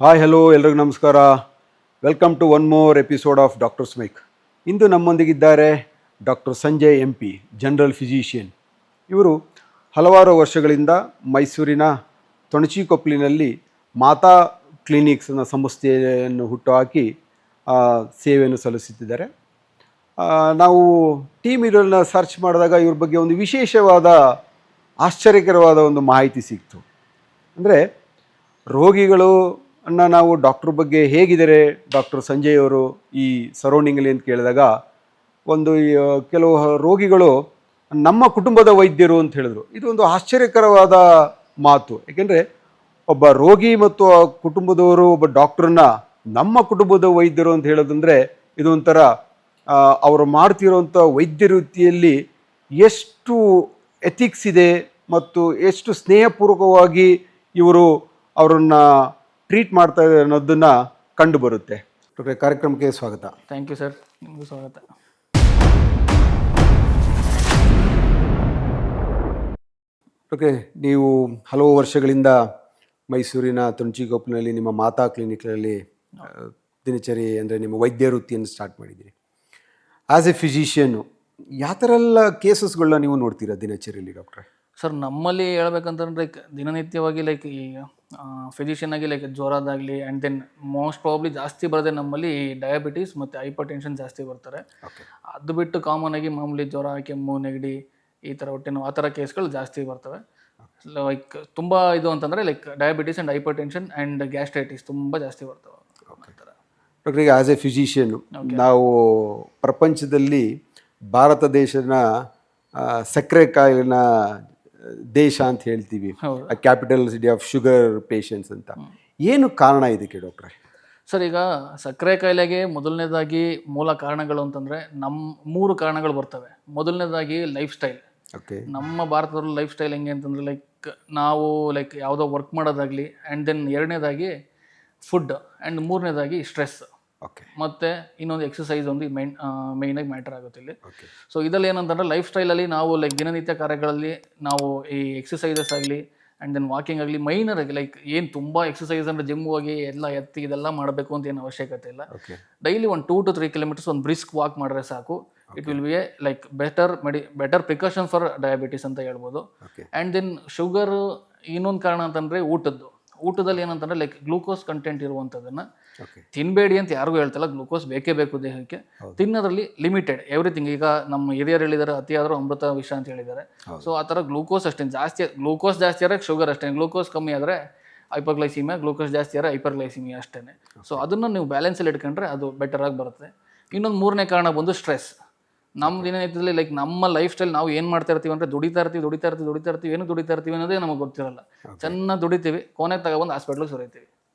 Hi hello ಎಲ್ರಿಗೂ ನಮಸ್ಕಾರ. Welcome to one more episode of doctor's mic. ಇಂದು ನಮ್ಮೊಂದಿಗಿದ್ದಾರೆ doctor Sanjay MP, general physician. ಇವರು ಹಲವಾರು ವರ್ಷಗಳಿಂದ ಮೈಸೂರಿನ ತೊಣಚಿಕೊಪ್ಪಲಿನಲ್ಲಿ ಮಾತಾ ಕ್ಲಿನಿಕ್ಸ್ ಅನ್ನೋ ಸಂಸ್ಥೆಯನ್ನು ಹುಟ್ಟುಹಾಕಿ ಸೇವೆಯನ್ನು ಸಲ್ಲಿಸುತ್ತಿದ್ದಾರೆ. ನಾವು ಟೀಮ್ ಇದನ್ನು ಸರ್ಚ್ ಮಾಡಿದಾಗ ಇವ್ರ ಬಗ್ಗೆ ಒಂದು ವಿಶೇಷವಾದ ಆಶ್ಚರ್ಯಕರವಾದ ಒಂದು ಮಾಹಿತಿ ಸಿಕ್ತು. ಅಂದರೆ ರೋಗಿಗಳು ನಾವು ಡಾಕ್ಟ್ರ್ ಬಗ್ಗೆ ಹೇಗಿದ್ದಾರೆ ಡಾಕ್ಟರ್ ಸಂಜಯ್ ಅವರು ಈ ಸರೌಂಡಿಂಗಲ್ಲಿ ಅಂತ ಕೇಳಿದಾಗ ಕೆಲವು ರೋಗಿಗಳು ನಮ್ಮ ಕುಟುಂಬದ ವೈದ್ಯರು ಅಂತ ಹೇಳಿದ್ರು. ಇದು ಒಂದು ಆಶ್ಚರ್ಯಕರವಾದ ಮಾತು. ಏಕೆಂದರೆ ಒಬ್ಬ ರೋಗಿ ಮತ್ತು ಆ ಕುಟುಂಬದವರು ಒಬ್ಬ ಡಾಕ್ಟ್ರನ್ನ ನಮ್ಮ ಕುಟುಂಬದ ವೈದ್ಯರು ಅಂತ ಹೇಳೋದಂದರೆ ಇದು ಒಂಥರ ಅವರು ಮಾಡ್ತಿರೋಂಥ ವೈದ್ಯ ವೃತ್ತಿಯಲ್ಲಿ ಎಷ್ಟು ಎಥಿಕ್ಸ್ ಇದೆ ಮತ್ತು ಎಷ್ಟು ಸ್ನೇಹಪೂರ್ವಕವಾಗಿ ಇವರು ಅವರನ್ನು ಟ್ರೀಟ್ ಮಾಡ್ತಾ ಇದೆ ಅನ್ನೋದನ್ನು ಕಂಡು ಬರುತ್ತೆ. ಕಾರ್ಯಕ್ರಮಕ್ಕೆ ಸ್ವಾಗತ. ಥ್ಯಾಂಕ್ ಯು ಸರ್, ನಿಮಗೂ ಸ್ವಾಗತ. ಓಕೆ, ನೀವು ಹಲವು ವರ್ಷಗಳಿಂದ ಮೈಸೂರಿನ ತೊಣಚಿಕೊಪ್ಪಲಿನಲ್ಲಿ ನಿಮ್ಮ ಮಾತಾ ಕ್ಲಿನಿಕ್ಗಳಲ್ಲಿ ದಿನಚರಿ ಅಂದರೆ ನಿಮ್ಮ ವೈದ್ಯ ವೃತ್ತಿಯನ್ನು ಸ್ಟಾರ್ಟ್ ಮಾಡಿದ್ದೀರಿ. ಆ್ಯಸ್ ಎ ಫಿಸಿಷಿಯನ್ನು ಯಾವ ಥರ ಎಲ್ಲ ಕೇಸಸ್ಗಳನ್ನ ನೀವು ನೋಡ್ತೀರಾ ದಿನಚರಿಯಲ್ಲಿ ಡಾಕ್ಟ್ರೆ? ಸರ್, ನಮ್ಮಲ್ಲಿ ಹೇಳ್ಬೇಕಂತಂದ್ರೆ ದಿನನಿತ್ಯವಾಗಿ ಈ ಫಿಸಿಷಿಯನ್ ಆಗಿ ಜ್ವರದಾಗಲಿ ಆ್ಯಂಡ್ ದೆನ್ ಮೋಸ್ಟ್ ಪ್ರಾಬ್ಲಿ ಜಾಸ್ತಿ ಬರೋದೇ ನಮ್ಮಲ್ಲಿ ಡಯಾಬಿಟೀಸ್ ಮತ್ತು ಹೈಪರ್ ಟೆನ್ಷನ್ ಜಾಸ್ತಿ ಬರ್ತಾರೆ. ಅದು ಬಿಟ್ಟು ಕಾಮನ್ ಆಗಿ ಮಾಮೂಲಿ ಜ್ವರ, ಕೆಮ್ಮು, ನೆಗಡಿ, ಈ ಥರ ಹೊಟ್ಟೆ ನೋವು, ಆ ಥರ ಕೇಸ್ಗಳು ಜಾಸ್ತಿ ಬರ್ತವೆ. ತುಂಬ ಇದು ಅಂತಂದರೆ diabetes and hypertension and gastritis ತುಂಬ ಜಾಸ್ತಿ ಬರ್ತವೆ. ಡಾಕ್ಟ್ರೆ, ಈಗ ಆ್ಯಸ್ ಎ ಫಿಸಿಷಿಯನ್ನು ನಾವು ಪ್ರಪಂಚದಲ್ಲಿ ಭಾರತ ದೇಶನ ಸಕ್ಕರೆ ಕಾಯಿಲೆನ ದೇಶ ಅಂತ ಹೇಳ್ತೀವಿ, capital city of sugar patients ಅಂತ. ಏನು ಕಾರಣ ಇದಕ್ಕೆ ಡಾಕ್ಟ್ರೆ? ಸರ್, ಈಗ ಸಕ್ಕರೆ ಕಾಯಿಲೆಗೆ ಮೊದಲನೇದಾಗಿ ಮೂಲ ಕಾರಣಗಳು ಅಂತಂದರೆ ಮೂರು ಕಾರಣಗಳು ಬರ್ತವೆ. ಮೊದಲನೇದಾಗಿ ಲೈಫ್ ಸ್ಟೈಲ್. ನಮ್ಮ ಭಾರತದಲ್ಲಿ ಲೈಫ್ ಸ್ಟೈಲ್ ಹೆಂಗೆ ಅಂತಂದರೆ ನಾವು ಯಾವುದೋ ವರ್ಕ್ ಮಾಡೋದಾಗಲಿ, ಆ್ಯಂಡ್ ದೆನ್ ಎರಡನೇದಾಗಿ ಫುಡ್, ಆ್ಯಂಡ್ ಮೂರನೇದಾಗಿ ಸ್ಟ್ರೆಸ್, ಮತ್ತು ಇನ್ನೊಂದು ಎಕ್ಸಸೈಸ್ ಒಂದು ಮೇಯ್ನಾಗಿ ಮ್ಯಾಟರ್ ಆಗುತ್ತೆ ಇಲ್ಲಿ. ಸೊ ಇದರಲ್ಲಿ ಏನಂತಂದರೆ ಲೈಫ್ ಸ್ಟೈಲಲ್ಲಿ ನಾವು ದಿನನಿತ್ಯ ಕಾರ್ಯಗಳಲ್ಲಿ ನಾವು ಈ ಎಕ್ಸಸೈಸಸ್ ಆಗಲಿ ಆ್ಯಂಡ್ ದೆನ್ ವಾಕಿಂಗ್ ಆಗಲಿ ಮೈನರಾಗಿ ಏನು ತುಂಬ ಎಕ್ಸಸೈಸ್ ಅಂದರೆ ಜಿಮ್ ಹೋಗಿ ಎಲ್ಲ ಎತ್ತಿ ಇದೆಲ್ಲ ಮಾಡಬೇಕು ಅಂತ ಏನು ಅವಶ್ಯಕತೆ ಇಲ್ಲ. ಡೈಲಿ 1 2 to 3 ಕಿಲೋಮೀಟರ್ಸ್ ಒಂದು ಬ್ರಿಸ್ಕ್ ವಾಕ್ ಮಾಡಿದ್ರೆ ಸಾಕು. It will B A better precaution for diabetes ಅಂತ ಹೇಳ್ಬೋದು. ಆ್ಯಂಡ್ ದೆನ್ ಶುಗರು ಇನ್ನೊಂದು ಕಾರಣ ಅಂತಂದರೆ ಊಟದಲ್ಲಿ ಏನಂತಂದರೆ ಗ್ಲೂಕೋಸ್ ಕಂಟೆಂಟ್ ಇರುವಂಥದ್ದನ್ನು ತಿನ್ನಬೇಡಿ ಅಂತ ಯಾರಿಗೂ ಹೇಳ್ತಲ್ಲ. ಗ್ಲೂಕೋಸ್ ಬೇಕೇ ಬೇಕು ದೇಹಕ್ಕೆ. ತಿನ್ನೋದ್ರಲ್ಲಿ ಲಿಮಿಟೆಡ್ ಎವ್ರಿಥಿಂಗ್. ಈಗ ನಮ್ಮ ಹಿರಿಯರು ಹೇಳಿದ್ದಾರೆ, ಅತಿಯಾದರೂ ಅಮೃತ ವಿಷ ಅಂತ ಹೇಳಿದ್ದಾರೆ. ಸೊ ಆ ಥರ ಗ್ಲೂಕೋಸ್ ಅಷ್ಟೇ ಗ್ಲೂಕೋಸ್ ಜಾಸ್ತಿ ಆದರೆ ಶುಗರ್ ಅಷ್ಟೇ. ಗ್ಲೂಕೋಸ್ ಕಮ್ಮಿ ಆದರೆ ಹೈಪರ್ಗ್ಲೈಸಿಮಿಯಾ, ಗ್ಲೂಕೋಸ್ ಜಾಸ್ತಿ ಆದರೆ ಹೈಪರ್ಗ್ಲೈಸಿಮಿಯಾ ಅಷ್ಟೇ. ಸೊ ಅದನ್ನು ನೀವು ಬ್ಯಾಲೆನ್ಸಲ್ಲಿ ಇಟ್ಕೊಂಡ್ರೆ ಅದು ಬೆಟರಾಗಿ ಬರುತ್ತೆ. ಇನ್ನೊಂದು ಮೂರನೇ ಕಾರಣ ಬಂದು ಸ್ಟ್ರೆಸ್. ನಮ್ಮ ದಿನನಿತ್ಯದಲ್ಲಿ ನಮ್ಮ ಲೈಫ್ ಸ್ಟೈಲ್ ನಾವು ಏನು ಮಾಡ್ತಾ ಇರ್ತೀವಿ ಅಂದರೆ ದುಡಿತಾ ಇರ್ತೀವಿ, ಏನು ದುಡಿತಾ ಇರ್ತೀವಿ ಅನ್ನೋದೇ ನಮಗೆ ಗೊತ್ತಿರಲ್ಲ. ಚೆನ್ನಾಗಿ ದುಡಿತೀವಿ, ಕೊನೆಗೆ ತಗೊಬಂದು ಹಾಸ್ಪಿಟ್ಲಿಗೆ ಸುರಿತೀವಿ.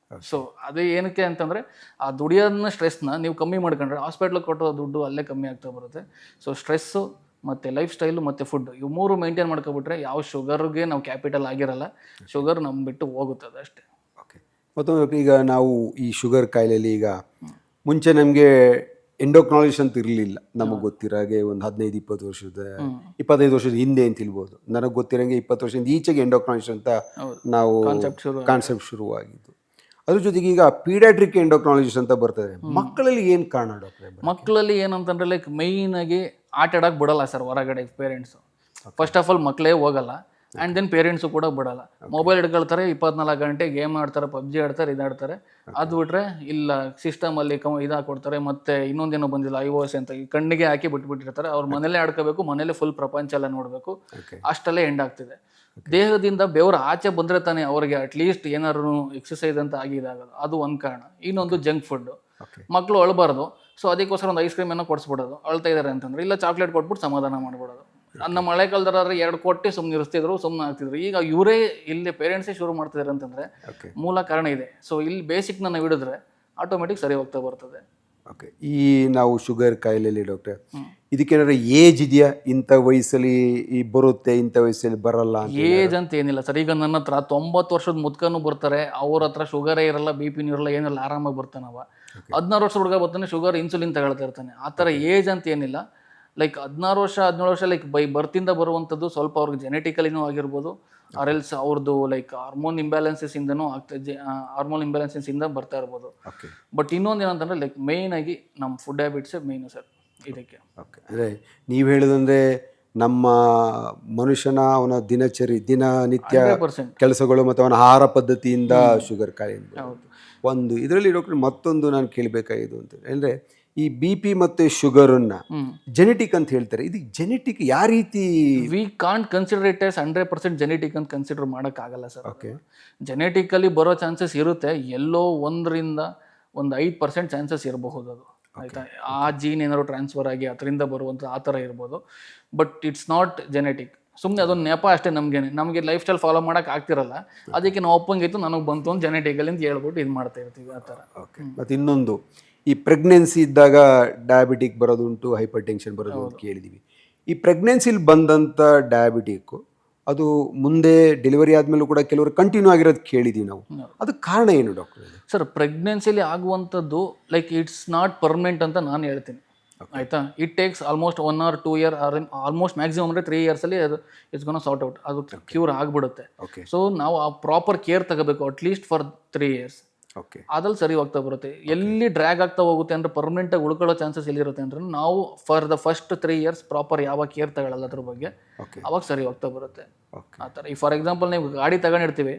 ಸೊ ಅದೇ ಏನಕ್ಕೆ ಅಂತಂದರೆ ಆ ದುಡಿಯೋದನ್ನ ಸ್ಟ್ರೆಸ್ನ ನೀವು ಕಮ್ಮಿ ಮಾಡ್ಕೊಂಡ್ರೆ ಹಾಸ್ಪಿಟ್ಲಿಗೆ ಕೊಟ್ಟೋ ದುಡ್ಡು ಅಲ್ಲೇ ಕಮ್ಮಿ ಆಗ್ತಾ ಬರುತ್ತೆ. ಸೊ ಸ್ಟ್ರೆಸ್ಸು ಮತ್ತು ಲೈಫ್ ಸ್ಟೈಲು ಮತ್ತು ಫುಡ್, ಇವು ಮೂರು ಮೇಂಟೈನ್ ಮಾಡ್ಕೊಬಿಟ್ರೆ ಯಾವ ಶುಗರ್ಗೆ ನಾವು ಕ್ಯಾಪಿಟಲ್ ಆಗಿರಲ್ಲ. ಶುಗರ್ ನಮ್ಮ ಬಿಟ್ಟು ಹೋಗುತ್ತದೆ ಅಷ್ಟೇ. ಓಕೆ, ಮತ್ತೊಂದು ಈಗ ನಾವು ಈ ಶುಗರ್ ಕಾಯಿಲೆಯಲ್ಲಿ ಈಗ ಮುಂಚೆ ನಮಗೆ ಎಂಡೋಕ್ರಾಲಜಿಸ್ಟ್ ಅಂತ ಇರಲಿಲ್ಲ. ನಮಗೆ ಗೊತ್ತಿರೋಗೆ ಒಂದು 25 ವರ್ಷದ ಹಿಂದೆ ಅಂತ ಇಲ್ಬೋದು. ನನಗೆ ಗೊತ್ತಿರೋಂಗೆ 20 ವರ್ಷದಿಂದ ಈಚೆಗೆ ಎಂಡೋಕ್ರಾಲಜಿಸ್ಟ್ ಅಂತ ನಾವು ಕಾನ್ಸೆಪ್ಟ್ ಶುರುವಾಗಿದ್ದು. ಅದ್ರ ಜೊತೆಗೆ ಈಗ ಪೀಡಿಯಾಟ್ರಿಕ್ ಎಂಡೋಕ್ರಾಲಜಿಸ್ಟ್ ಅಂತ ಬರ್ತದೆ. ಮಕ್ಕಳಲ್ಲಿ ಏನು ಕಾರಣ ಡಾಕ್ಟ್ರೆ? ಮಕ್ಕಳಲ್ಲಿ ಏನಂತಂದ್ರೆ ಮೈನಾಗಿ ಆಟ ಆಡೋಕೆ ಬಿಡಲ್ಲ ಸರ್ ಹೊರಗಡೆ ಪೇರೆಂಟ್ಸು. ಫಸ್ಟ್ ಆಫ್ ಆಲ್ ಮಕ್ಕಳೇ ಹೋಗಲ್ಲ, ಆ್ಯಂಡ್ ದೆನ್ ಪೇರೆಂಟ್ಸು ಕೂಡ ಬಿಡಲ್ಲ. ಮೊಬೈಲ್ ಹಿಡ್ಕೊಳ್ತಾರೆ, 24 ಗಂಟೆ ಗೇಮ್ ಆಡ್ತಾರೆ, ಪಬ್ಜಿ ಆಡ್ತಾರೆ, ಇದಾಡ್ತಾರೆ. ಅದು ಬಿಟ್ರೆ ಇಲ್ಲ ಸಿಸ್ಟಮಲ್ಲಿ ಇದಾಕೊಡ್ತಾರೆ. ಮತ್ತು ಇನ್ನೊಂದೇನೋ ಬಂದಿಲ್ಲ iOS ಅಂತ ಈ ಕಣ್ಣಿಗೆ ಹಾಕಿ ಬಿಟ್ಬಿಟ್ಟಿರ್ತಾರೆ. ಅವ್ರ ಮನೇಲೇ ಆಡ್ಕೋಬೇಕು, ಮನೇಲೆ ಫುಲ್ ಪ್ರಪಂಚ ಎಲ್ಲ ನೋಡಬೇಕು, ಅಷ್ಟಲ್ಲೇ ಎಂಡ್ ಆಗ್ತಿದೆ. ದೇಹದಿಂದ ಬೆವರು ಆಚೆ ಬಂದರೆ ತಾನೇ ಅವ್ರಿಗೆ ಅಟ್ಲೀಸ್ಟ್ ಏನಾದ್ರು ಎಕ್ಸಸೈಸ್ ಅಂತ ಆಗಿದಾಗದು. ಅದು ಒಂದು ಕಾರಣ. ಇನ್ನೊಂದು ಜಂಕ್ ಫುಡ್. ಮಕ್ಕಳು ಅಳಬಾರ್ದು, ಸೊ ಅದಕ್ಕೋಸ್ಕರ ಒಂದು ಐಸ್ ಕ್ರೀಮ್ ಏನೋ ಕೊಡಿಸ್ಬಿಡೋದು. ಅಳ್ತಾ ಇದ್ದಾರೆ ಅಂತಂದ್ರೆ ಇಲ್ಲ ಚಾಕ್ಲೇಟ್ ಕೊಟ್ಬಿಟ್ಟು ಸಮಾಧಾನ ಮಾಡ್ಬಿಡೋದು. ನಮ್ಮ ಮಳೆ ಕಾಲದಾದ್ರೆ 2 ಕೊಟ್ಟು ಸುಮ್ಮನೆ ಇರಿಸ್ತಿದ್ರು, ಸುಮ್ಮನೆ ಆಗ್ತಿದ್ರು. ಈಗ ಇವರೇ ಇಲ್ಲಿ ಪೇರೆಂಟ್ಸೇ ಶುರು ಮಾಡ್ತಿದ್ದಾರೆ ಅಂತಂದರೆ ಮೂಲ ಕಾರಣ ಇದೆ. ಸೊ ಇಲ್ಲಿ ಬೇಸಿಕ್ನ ನಾವು ಹಿಡಿದ್ರೆ ಆಟೋಮೆಟಿಕ್ ಸರಿ ಹೋಗ್ತಾ ಬರ್ತದೆ. ಓಕೆ, ಈ ನಾವು ಶುಗರ್ ಕಾಯಿಲೆಯಲ್ಲಿ ಡಾಕ್ಟರ್ ಇದಕ್ಕೇನಾದ್ರು ಏಜ್ ಇದೆಯಾ? ಇಂಥ ವಯಸ್ಸಲ್ಲಿ ಈ ಬರುತ್ತೆ, ಇಂಥ ವಯಸ್ಸಲ್ಲಿ ಬರಲ್ಲ? ಏಜ್ ಅಂತ ಏನಿಲ್ಲ ಸರ್. ಈಗ ನನ್ನ ಹತ್ರ 90 ವರ್ಷದ ಮುದ್ಕನೂ ಬರ್ತಾರೆ, ಅವ್ರ ಹತ್ರ ಶುಗರೇ ಇರಲ್ಲ, BP ಇರಲ್ಲ, ಏನಿಲ್ಲ, ಆರಾಮಾಗಿ ಬರ್ತಾನವ. 16 ವರ್ಷದ ಹುಡುಗ ಬರ್ತಾನೆ, ಶುಗರ್ ಇನ್ಸುಲಿನ್ ತಗೊಳ್ತಾ ಇರ್ತಾನೆ. ಆ ಥರ ಏಜ್ ಅಂತ ಏನಿಲ್ಲ. 16 ವರ್ಷ 17 ವರ್ಷ ಬರ್ತಿಂದ ಬರುವಂಥದ್ದು ಸ್ವಲ್ಪ ಅವ್ರಿಗೆ ಜೆನೆಟಿಕಲಿನೂ ಆಗಿರ್ಬೋದು, ಆರ್ ಎಲ್ಸ್ ಅವ್ರದ್ದು ಲೈಕ್ ಹಾರ್ಮೋನ್ ಇಂಬ್ಯಾಲೆನ್ಸಸ್ ಇಂದನೂ ಹಾರ್ಮೋನ್ ಇಂಬ್ಯಾಲೆನ್ಸಸ್ ಇಂದ ಬರ್ತಾ ಇರ್ಬೋದು. ಓಕೆ ಬಟ್ ಇನ್ನೊಂದು ಏನಂತಂದ್ರೆ ಲೈಕ್ ಮೇಯ್ನ್ ಆಗಿ ನಮ್ಮ ಫುಡ್ ಹ್ಯಾಬಿಟ್ಸೇ ಮೇಯ್ನು ಸರ್ ಇದಕ್ಕೆ. ಓಕೆ, ಅಂದರೆ ನೀವು ಹೇಳೋದಂದರೆ ನಮ್ಮ ಮನುಷ್ಯನ ಅವನ ದಿನನಿತ್ಯ 100% ಕೆಲಸಗಳು ಮತ್ತು ಅವನ ಆಹಾರ ಪದ್ಧತಿಯಿಂದ ಶುಗರ್ ಕಾಯಿಲೆ ಹೌದು. ಒಂದು. ಇದರಲ್ಲಿ ಡಾಕ್ಟರ್ ಮತ್ತೊಂದು ನಾನು ಕೇಳಬೇಕಾಗಿದ್ದು ಅಂತ ಅಂದರೆ ಈ ಬಿ ಪಿ ಮತ್ತು ಶುಗರನ್ನು ಜೆನೆಟಿಕ್ ಅಂತ ಹೇಳ್ತಾರೆ. ಇದು ಜೆನೆಟಿಕ್ ಯಾವ ರೀತಿ? We can't consider it as 100% genetic ಅಂತ ಕನ್ಸಿಡರ್ ಮಾಡೋಕ್ಕಾಗಲ್ಲ ಸರ್. ಓಕೆ, ಜೆನೆಟಿಕಲಿ ಬರೋ ಚಾನ್ಸಸ್ ಇರುತ್ತೆ, ಎಲ್ಲೋ 1-5% ಚಾನ್ಸಸ್ ಇರಬಹುದು ಅದು. ಆಯ್ತಾ, ಆ ಜೀನ್ ಏನಾದ್ರು ಟ್ರಾನ್ಸ್ಫರ್ ಆಗಿ ಅದರಿಂದ ಬರುವಂಥ ಆ ಥರ ಇರ್ಬೋದು. But it's not genetic. ಸುಮ್ಮನೆ ಅದೊಂದು ನೆಪ ಅಷ್ಟೇ. ನಮಗೆ ಲೈಫ್ ಸ್ಟೈಲ್ ಫಾಲೋ ಮಾಡೋಕೆ ಆಗ್ತಿರಲ್ಲ, ಅದಕ್ಕೆ ನಾವು ಒಪ್ಪಂಗಿತ್ತು ನನಗೆ ಬಂತು ಅಂತ ಜೆನೆಟಿಕಲಿ ಅಂತ ಹೇಳ್ಬಿಟ್ಟು ಇದು ಮಾಡ್ತಾ ಇರ್ತೀವಿ ಆ ಥರ. ಓಕೆ, ಮತ್ತು ಇನ್ನೊಂದು, ಈ ಪ್ರೆಗ್ನೆನ್ಸಿ ಇದ್ದಾಗ ಡಯಾಬಿಟಿಕ್ ಬರೋದುಂಟು, ಹೈಪರ್ ಟೆನ್ಷನ್ ಬರೋದು ಅಂತ ಕೇಳಿದ್ದೀವಿ. ಈ ಪ್ರೆಗ್ನೆನ್ಸಿಲಿ ಬಂದಂಥ ಡಯಾಬಿಟಿಕ್ಕು ಅದು ಮುಂದೆ ಡೆಲಿವರಿ ಆದಮೇಲೂ ಕೂಡ ಕೆಲವರು ಕಂಟಿನ್ಯೂ ಆಗಿರೋದು ಕೇಳಿದ್ದೀವಿ ನಾವು. ಅದಕ್ಕೆ ಕಾರಣ ಏನು ಡಾಕ್ಟರ್? ಸರ್, ಪ್ರೆಗ್ನೆನ್ಸಿಲಿ ಆಗುವಂಥದ್ದು ಲೈಕ್ ಇಟ್ಸ್ ನಾಟ್ ಪರ್ಮನೆಂಟ್ ಅಂತ ನಾನು ಹೇಳ್ತೀನಿ. ಆಯಿತಾ, it takes almost 1 or 2 year, almost maximum ಅಂದರೆ 3 yearsಲ್ಲಿ ಅದು ಇಟ್ಸ್ ಗೋನ ಸಾರ್ಟ್ ಔಟ್, ಅದು ಕ್ಯೂರ್ ಆಗಿಬಿಡುತ್ತೆ. ಸೊ ನಾವು ಆ ಪ್ರಾಪರ್ ಕೇರ್ ತಗೋಬೇಕು ಅಟ್ಲೀಸ್ಟ್ ಫಾರ್ 3 years. ಓಕೆ, ಅದ್ರಲ್ಲಿ ಸರಿ ಹೋಗ್ತಾ ಬರುತ್ತೆ. ಎಲ್ಲಿ ಡ್ರ್ಯಾಗ್ ಆಗ್ತಾ ಹೋಗುತ್ತೆ ಅಂದರೆ ಪರ್ಮನೆಂಟಾಗಿ ಉಳ್ಕೊಳ್ಳೋ ಚಾನ್ಸಸ್ ಎಲ್ಲಿರುತ್ತೆ ಅಂದರೆ ನಾವು for the first 3 years proper ಯಾವ ಕೇರ್ ತಗೊಳ್ಳಲ್ಲ ಅದ್ರ ಬಗ್ಗೆ, ಅವಾಗ ಸರಿ ಹೋಗ್ತಾ ಬರುತ್ತೆ ಆ ಥರ. ಈ ಫಾರ್ ಎಕ್ಸಾಂಪಲ್ ನೀವು ಗಾಡಿ ತಗೊಂಡಿರ್ತೀವಿ,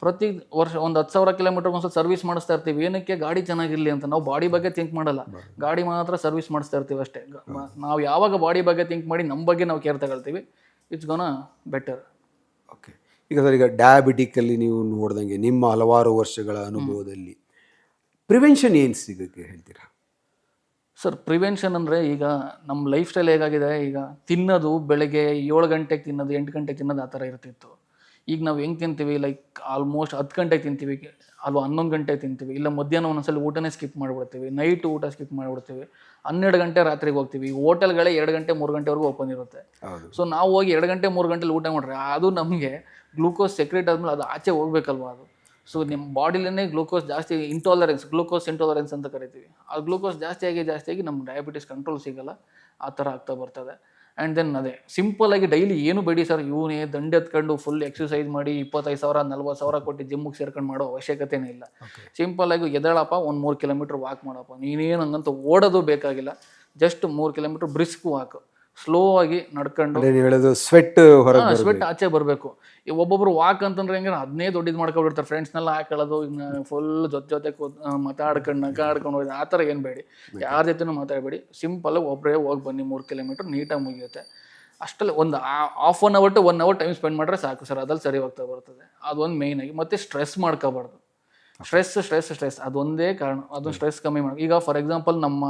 ಪ್ರತಿ ವರ್ಷ 10,000 ಕಿಲೋಮೀಟರ್ ಒಂದ್ಸಲ ಸರ್ವಿಸ್ ಮಾಡಿಸ್ತಾ ಇರ್ತೀವಿ. ಏನಕ್ಕೆ? ಗಾಡಿ ಚೆನ್ನಾಗಿರಲಿ ಅಂತ. ನಾವು ಬಾಡಿ ಬಗ್ಗೆ ಥಿಂಕ್ ಮಾಡಲ್ಲ, ಗಾಡಿ ಮಾತ್ರ ಸರ್ವಿಸ್ ಮಾಡಿಸ್ತಾ ಇರ್ತೀವಿ ಅಷ್ಟೇ. ನಾವು ಯಾವಾಗ ಬಾಡಿ ಬಗ್ಗೆ ಥಿಂಕ್ ಮಾಡಿ ನಮ್ಮ ಬಗ್ಗೆ ನಾವು ಕೇರ್ ತಗೊಳ್ತೀವಿ, ಇಟ್ಸ್ ಗೋನ ಬೆಟರ್. ಓಕೆ, ಈಗ ಸರ್, ಈಗ ಡಯಾಬಿಟಿಕಲ್ಲಿ ನೀವು ನೋಡ್ದಂಗೆ ನಿಮ್ಮ ಹಲವಾರು ವರ್ಷಗಳ ಅನುಭವದಲ್ಲಿ ಪ್ರಿವೆನ್ಷನ್ ಏನು ಸಿಗೋಕ್ಕೆ ಹೇಳ್ತೀರಾ? ಸರ್, ಪ್ರಿವೆನ್ಷನ್ ಅಂದರೆ ಈಗ ನಮ್ಮ ಲೈಫ್ ಸ್ಟೈಲ್ ಹೇಗಾಗಿದೆ, ಈಗ ತಿನ್ನೋದು ಬೆಳಗ್ಗೆ 7 ಗಂಟೆಗೆ ತಿನ್ನೋದು, 8 ಗಂಟೆಗೆ ತಿನ್ನೋದು ಆ ಥರ ಇರ್ತಿತ್ತು. ಈಗ ನಾವು ಹೆಂಗೆ ತಿಂತೀವಿ, ಲೈಕ್ ಆಲ್ಮೋಸ್ಟ್ 10 ಗಂಟೆಗೆ ತಿಂತೀವಿ, ಅಲ್ವಾ 11 ಗಂಟೆಗೆ ತಿಂತೀವಿ, ಇಲ್ಲ ಮಧ್ಯಾಹ್ನ ಒಂದೊಂದ್ಸಲ ಊಟನೇ ಸ್ಕಿಪ್ ಮಾಡಿಬಿಡ್ತೀವಿ, ನೈಟ್ ಊಟ ಸ್ಕಿಪ್ ಮಾಡಿಬಿಡ್ತೀವಿ, 12 ಗಂಟೆ ರಾತ್ರಿಗೆ ಹೋಗ್ತೀವಿ. ಹೋಟೆಲ್ಗಳೇ 2 ಗಂಟೆ 3 ಗಂಟೆವರೆಗೂ ಓಪನ್ ಇರುತ್ತೆ. ಸೊ ನಾವು ಹೋಗಿ 2 ಗಂಟೆ 3 ಗಂಟೆಲಿ ಊಟ ಮಾಡ್ರೆ ಅದು ನಮಗೆ ಗ್ಲೂಕೋಸ್ ಸೆಕ್ರೆಟ್ ಆದ್ಮೇಲೆ ಅದು ಆಚೆ ಹೋಗ್ಬೇಕಲ್ವಾ ಅದು. ಸೊ ನಿಮ್ಮ ಬಾಡಿಲೇ ಗ್ಲೂಕೋಸ್ ಜಾಸ್ತಿ ಗ್ಲೂಕೋಸ್ ಇಂಟಾಲರೆನ್ಸ್ ಅಂತ ಕರಿತೀವಿ. ಆ ಗ್ಲೂಕೋಸ್ ಜಾಸ್ತಿ ಆಗಿ ನಮ್ಮ ಡಯಾಬಿಟಿಸ್ ಕಂಟ್ರೋಲ್ ಸಿಗಲ್ಲ, ಆ ಥರ ಆಗ್ತಾ ಬರ್ತದೆ. ಆ್ಯಂಡ್ ದೆನ್ ಅದೇ ಸಿಂಪಲ್ ಆಗಿ ಡೈಲಿ ಏನು ಬೇಡಿ ಸರ್, ಇವನೇ ದಂಡೆ ಎತ್ಕೊಂಡು ಫುಲ್ ಎಕ್ಸಸೈಸ್ ಮಾಡಿ 25,000 40,000 ಕೊಟ್ಟು ಜಿಮ್ಮಿಗೆ ಸೇರ್ಕೊಂಡು ಮಾಡೋ ಅವಶ್ಯಕತೆನೇ ಇಲ್ಲ. ಸಿಂಪಲ್ ಆಗಿ ಎದ್ದೇಳಪ್ಪ, 1-3 ಕಿಲೋಮೀಟರ್ ವಾಕ್ ಮಾಡಪ್ಪ. ನೀನೇನು ಹಂಗಂತ ಓಡೋದು ಬೇಕಾಗಿಲ್ಲ, just 3 kilometre brisk walk, slow ಆಗಿ ನಡ್ಕೊಂಡು ಸ್ವೆಟ್ ಆಚೆ ಬರಬೇಕು. ಒಬ್ಬೊಬ್ರು ವಾಕ್ ಅಂತಂದ್ರೆ ಹೆಂಗೆ ಅದನ್ನೇ ದೊಡ್ಡದು ಮಾಡ್ಕೊಬಿಡ್ತಾರೆ, ಫ್ರೆಂಡ್ಸ್ನೆಲ್ಲ ಹಾಕೊಳ್ಳೋದು, ಇನ್ನು ಫುಲ್ ಜೊತೆ ಮಾತಾಡ್ಕೊಂಡು ನಗಾಡ್ಕೊಂಡು ಹೋಗಿ ಆ ಥರ ಏನು ಬೇಡಿ, ಯಾರ ಜೊತೆನೂ ಮಾತಾಡಬೇಡಿ. ಸಿಂಪಲ್ಲಾಗಿ ಒಬ್ಬರೇ ಹೋಗಿ ಬನ್ನಿ, 3 ಕಿಲೋಮೀಟರ್ ನೀಟಾಗಿ ಮುಗಿಯುತ್ತೆ. ಅಷ್ಟಲ್ಲಿ ಒಂದು ½1 hour to 1 hour time spend ಮಾಡಿದ್ರೆ ಸಾಕು ಸರ್, ಅದ್ರಲ್ಲಿ ಸರಿ ಹೋಗ್ತಾ ಬರ್ತದೆ. ಅದೊಂದು ಮೇಯ್ನ್ ಆಗಿ. ಮತ್ತು ಸ್ಟ್ರೆಸ್ ಮಾಡ್ಕೋಬಾರ್ದು. ಸ್ಟ್ರೆಸ್ ಅದೊಂದೇ ಕಾರಣ. ಅದೊಂದು ಸ್ಟ್ರೆಸ್ ಕಮ್ಮಿ ಮಾಡಿ. ಈಗ ಫಾರ್ ಎಕ್ಸಾಂಪಲ್ ನಮ್ಮ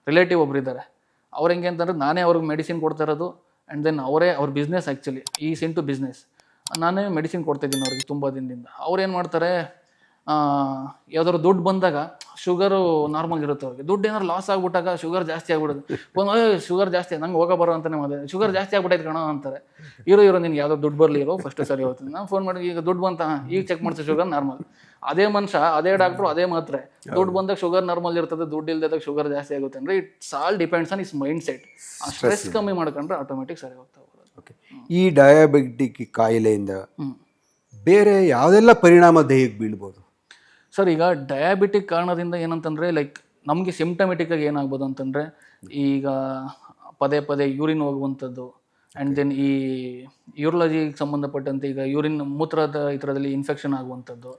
ರಿಲೇಟಿವ್ ಒಬ್ರು ಇದ್ದಾರೆ, ಅವ್ರು ಹೆಂಗೆ ಅಂತಂದ್ರೆ ನಾನೇ ಅವ್ರಿಗೆ ಮೆಡಿಸಿನ್ ಕೊಡ್ತಾ ಇರೋದು. ಆ್ಯಂಡ್ ದೆನ್ ಅವ್ರ business actually is into business. ನಾನೇ ಮೆಡಿಸಿನ್ ಕೊಡ್ತಾಯಿದ್ದೀನಿ ಅವ್ರಿಗೆ ತುಂಬ ದಿನದಿಂದ. ಅವ್ರೇನು ಮಾಡ್ತಾರೆ, ಯಾವ್ದಾದ್ರು ದುಡ್ಡು ಬಂದಾಗ ಶುಗರು ನಾರ್ಮಲ್ ಇರುತ್ತೆ ಅವ್ರಿಗೆ, ದುಡ್ಡು ಏನಾದ್ರು ಲಾಸ್ ಆಗ್ಬಿಟ್ಟಾಗ ಶುಗರ್ ಜಾಸ್ತಿ ಆಗ್ಬಿಡೋದು. ಶುಗರ್ ಜಾಸ್ತಿ ನಂಗೆ ಹೋಗೋ ಬರೋ ಅಂತಾನೆ ಮಾತಾಡಿ, ಶುಗರ್ ಜಾಸ್ತಿ ಆಗ್ಬಿಟ್ಟೈತೆ ಕಣೋ ಅಂತಾರೆ. ಇರೋ ನಿನ್ಗೆ ಯಾವ್ದೋ ದುಡ್ಡು ಬರಲಿ ಫಸ್ಟ್ ಸರಿ ಹೋಗ್ತೀನಿ. ನಾನು ಫೋನ್ ಮಾಡಿ, ಈಗ ದುಡ್ಡು ಬಂತ, ಈಗ ಚೆಕ್ ಮಾಡ್ತೀವಿ ಶುಗರ್ ನಾರ್ಮಲ್. ಅದೇ ಮನುಷ್ಯ, ಅದೇ ಡಾಕ್ಟ್ರು, ಅದೇ ಮಾತ್ರೆ. ದುಡ್ಡು ಬಂದಾಗ ಶುಗರ್ ನಾರ್ಮಲ್ ಇರ್ತದೆ, ದುಡ್ಡು ಇಲ್ದಾಗ ಶುಗರ್ ಜಾಸ್ತಿ ಆಗುತ್ತೆ ಅಂದರೆ it's all depends on is mind set. ಆ ಸ್ಟ್ರೆಸ್ ಕಮ್ಮಿ ಮಾಡ್ಕೊಂಡ್ರೆ ಆಟೋಮೆಟಿಕ್ ಸರಿ ಹೋಗ್ತಾ ಹೋಗೋದು. ಓಕೆ, ಈ ಡಯಾಬಿಟಿಕ್ ಕಾಯಿಲೆಯಿಂದ ಬೇರೆ ಯಾವುದೆಲ್ಲ ಪರಿಣಾಮ ದೇಹಕ್ಕೆ ಬೀಳ್ಬೋದು ಸರ್? ಈಗ ಡಯಾಬಿಟಿಕ್ ಕಾರಣದಿಂದ ಏನಂತಂದರೆ ಲೈಕ್ ನಮಗೆ ಸಿಂಪ್ಟಮೆಟಿಕ್ಕಾಗಿ ಏನಾಗ್ಬೋದು ಅಂತಂದರೆ, ಈಗ ಪದೇ ಯೂರಿನ್ ಹೋಗುವಂಥದ್ದು. ಆ್ಯಂಡ್ ದೆನ್ ಈ ಯೂರಾಲಜಿಗೆ ಸಂಬಂಧಪಟ್ಟಂತೆ ಈಗ ಮೂತ್ರದ ಇದರಲ್ಲಿ ಇನ್ಫೆಕ್ಷನ್ ಆಗುವಂಥದ್ದು,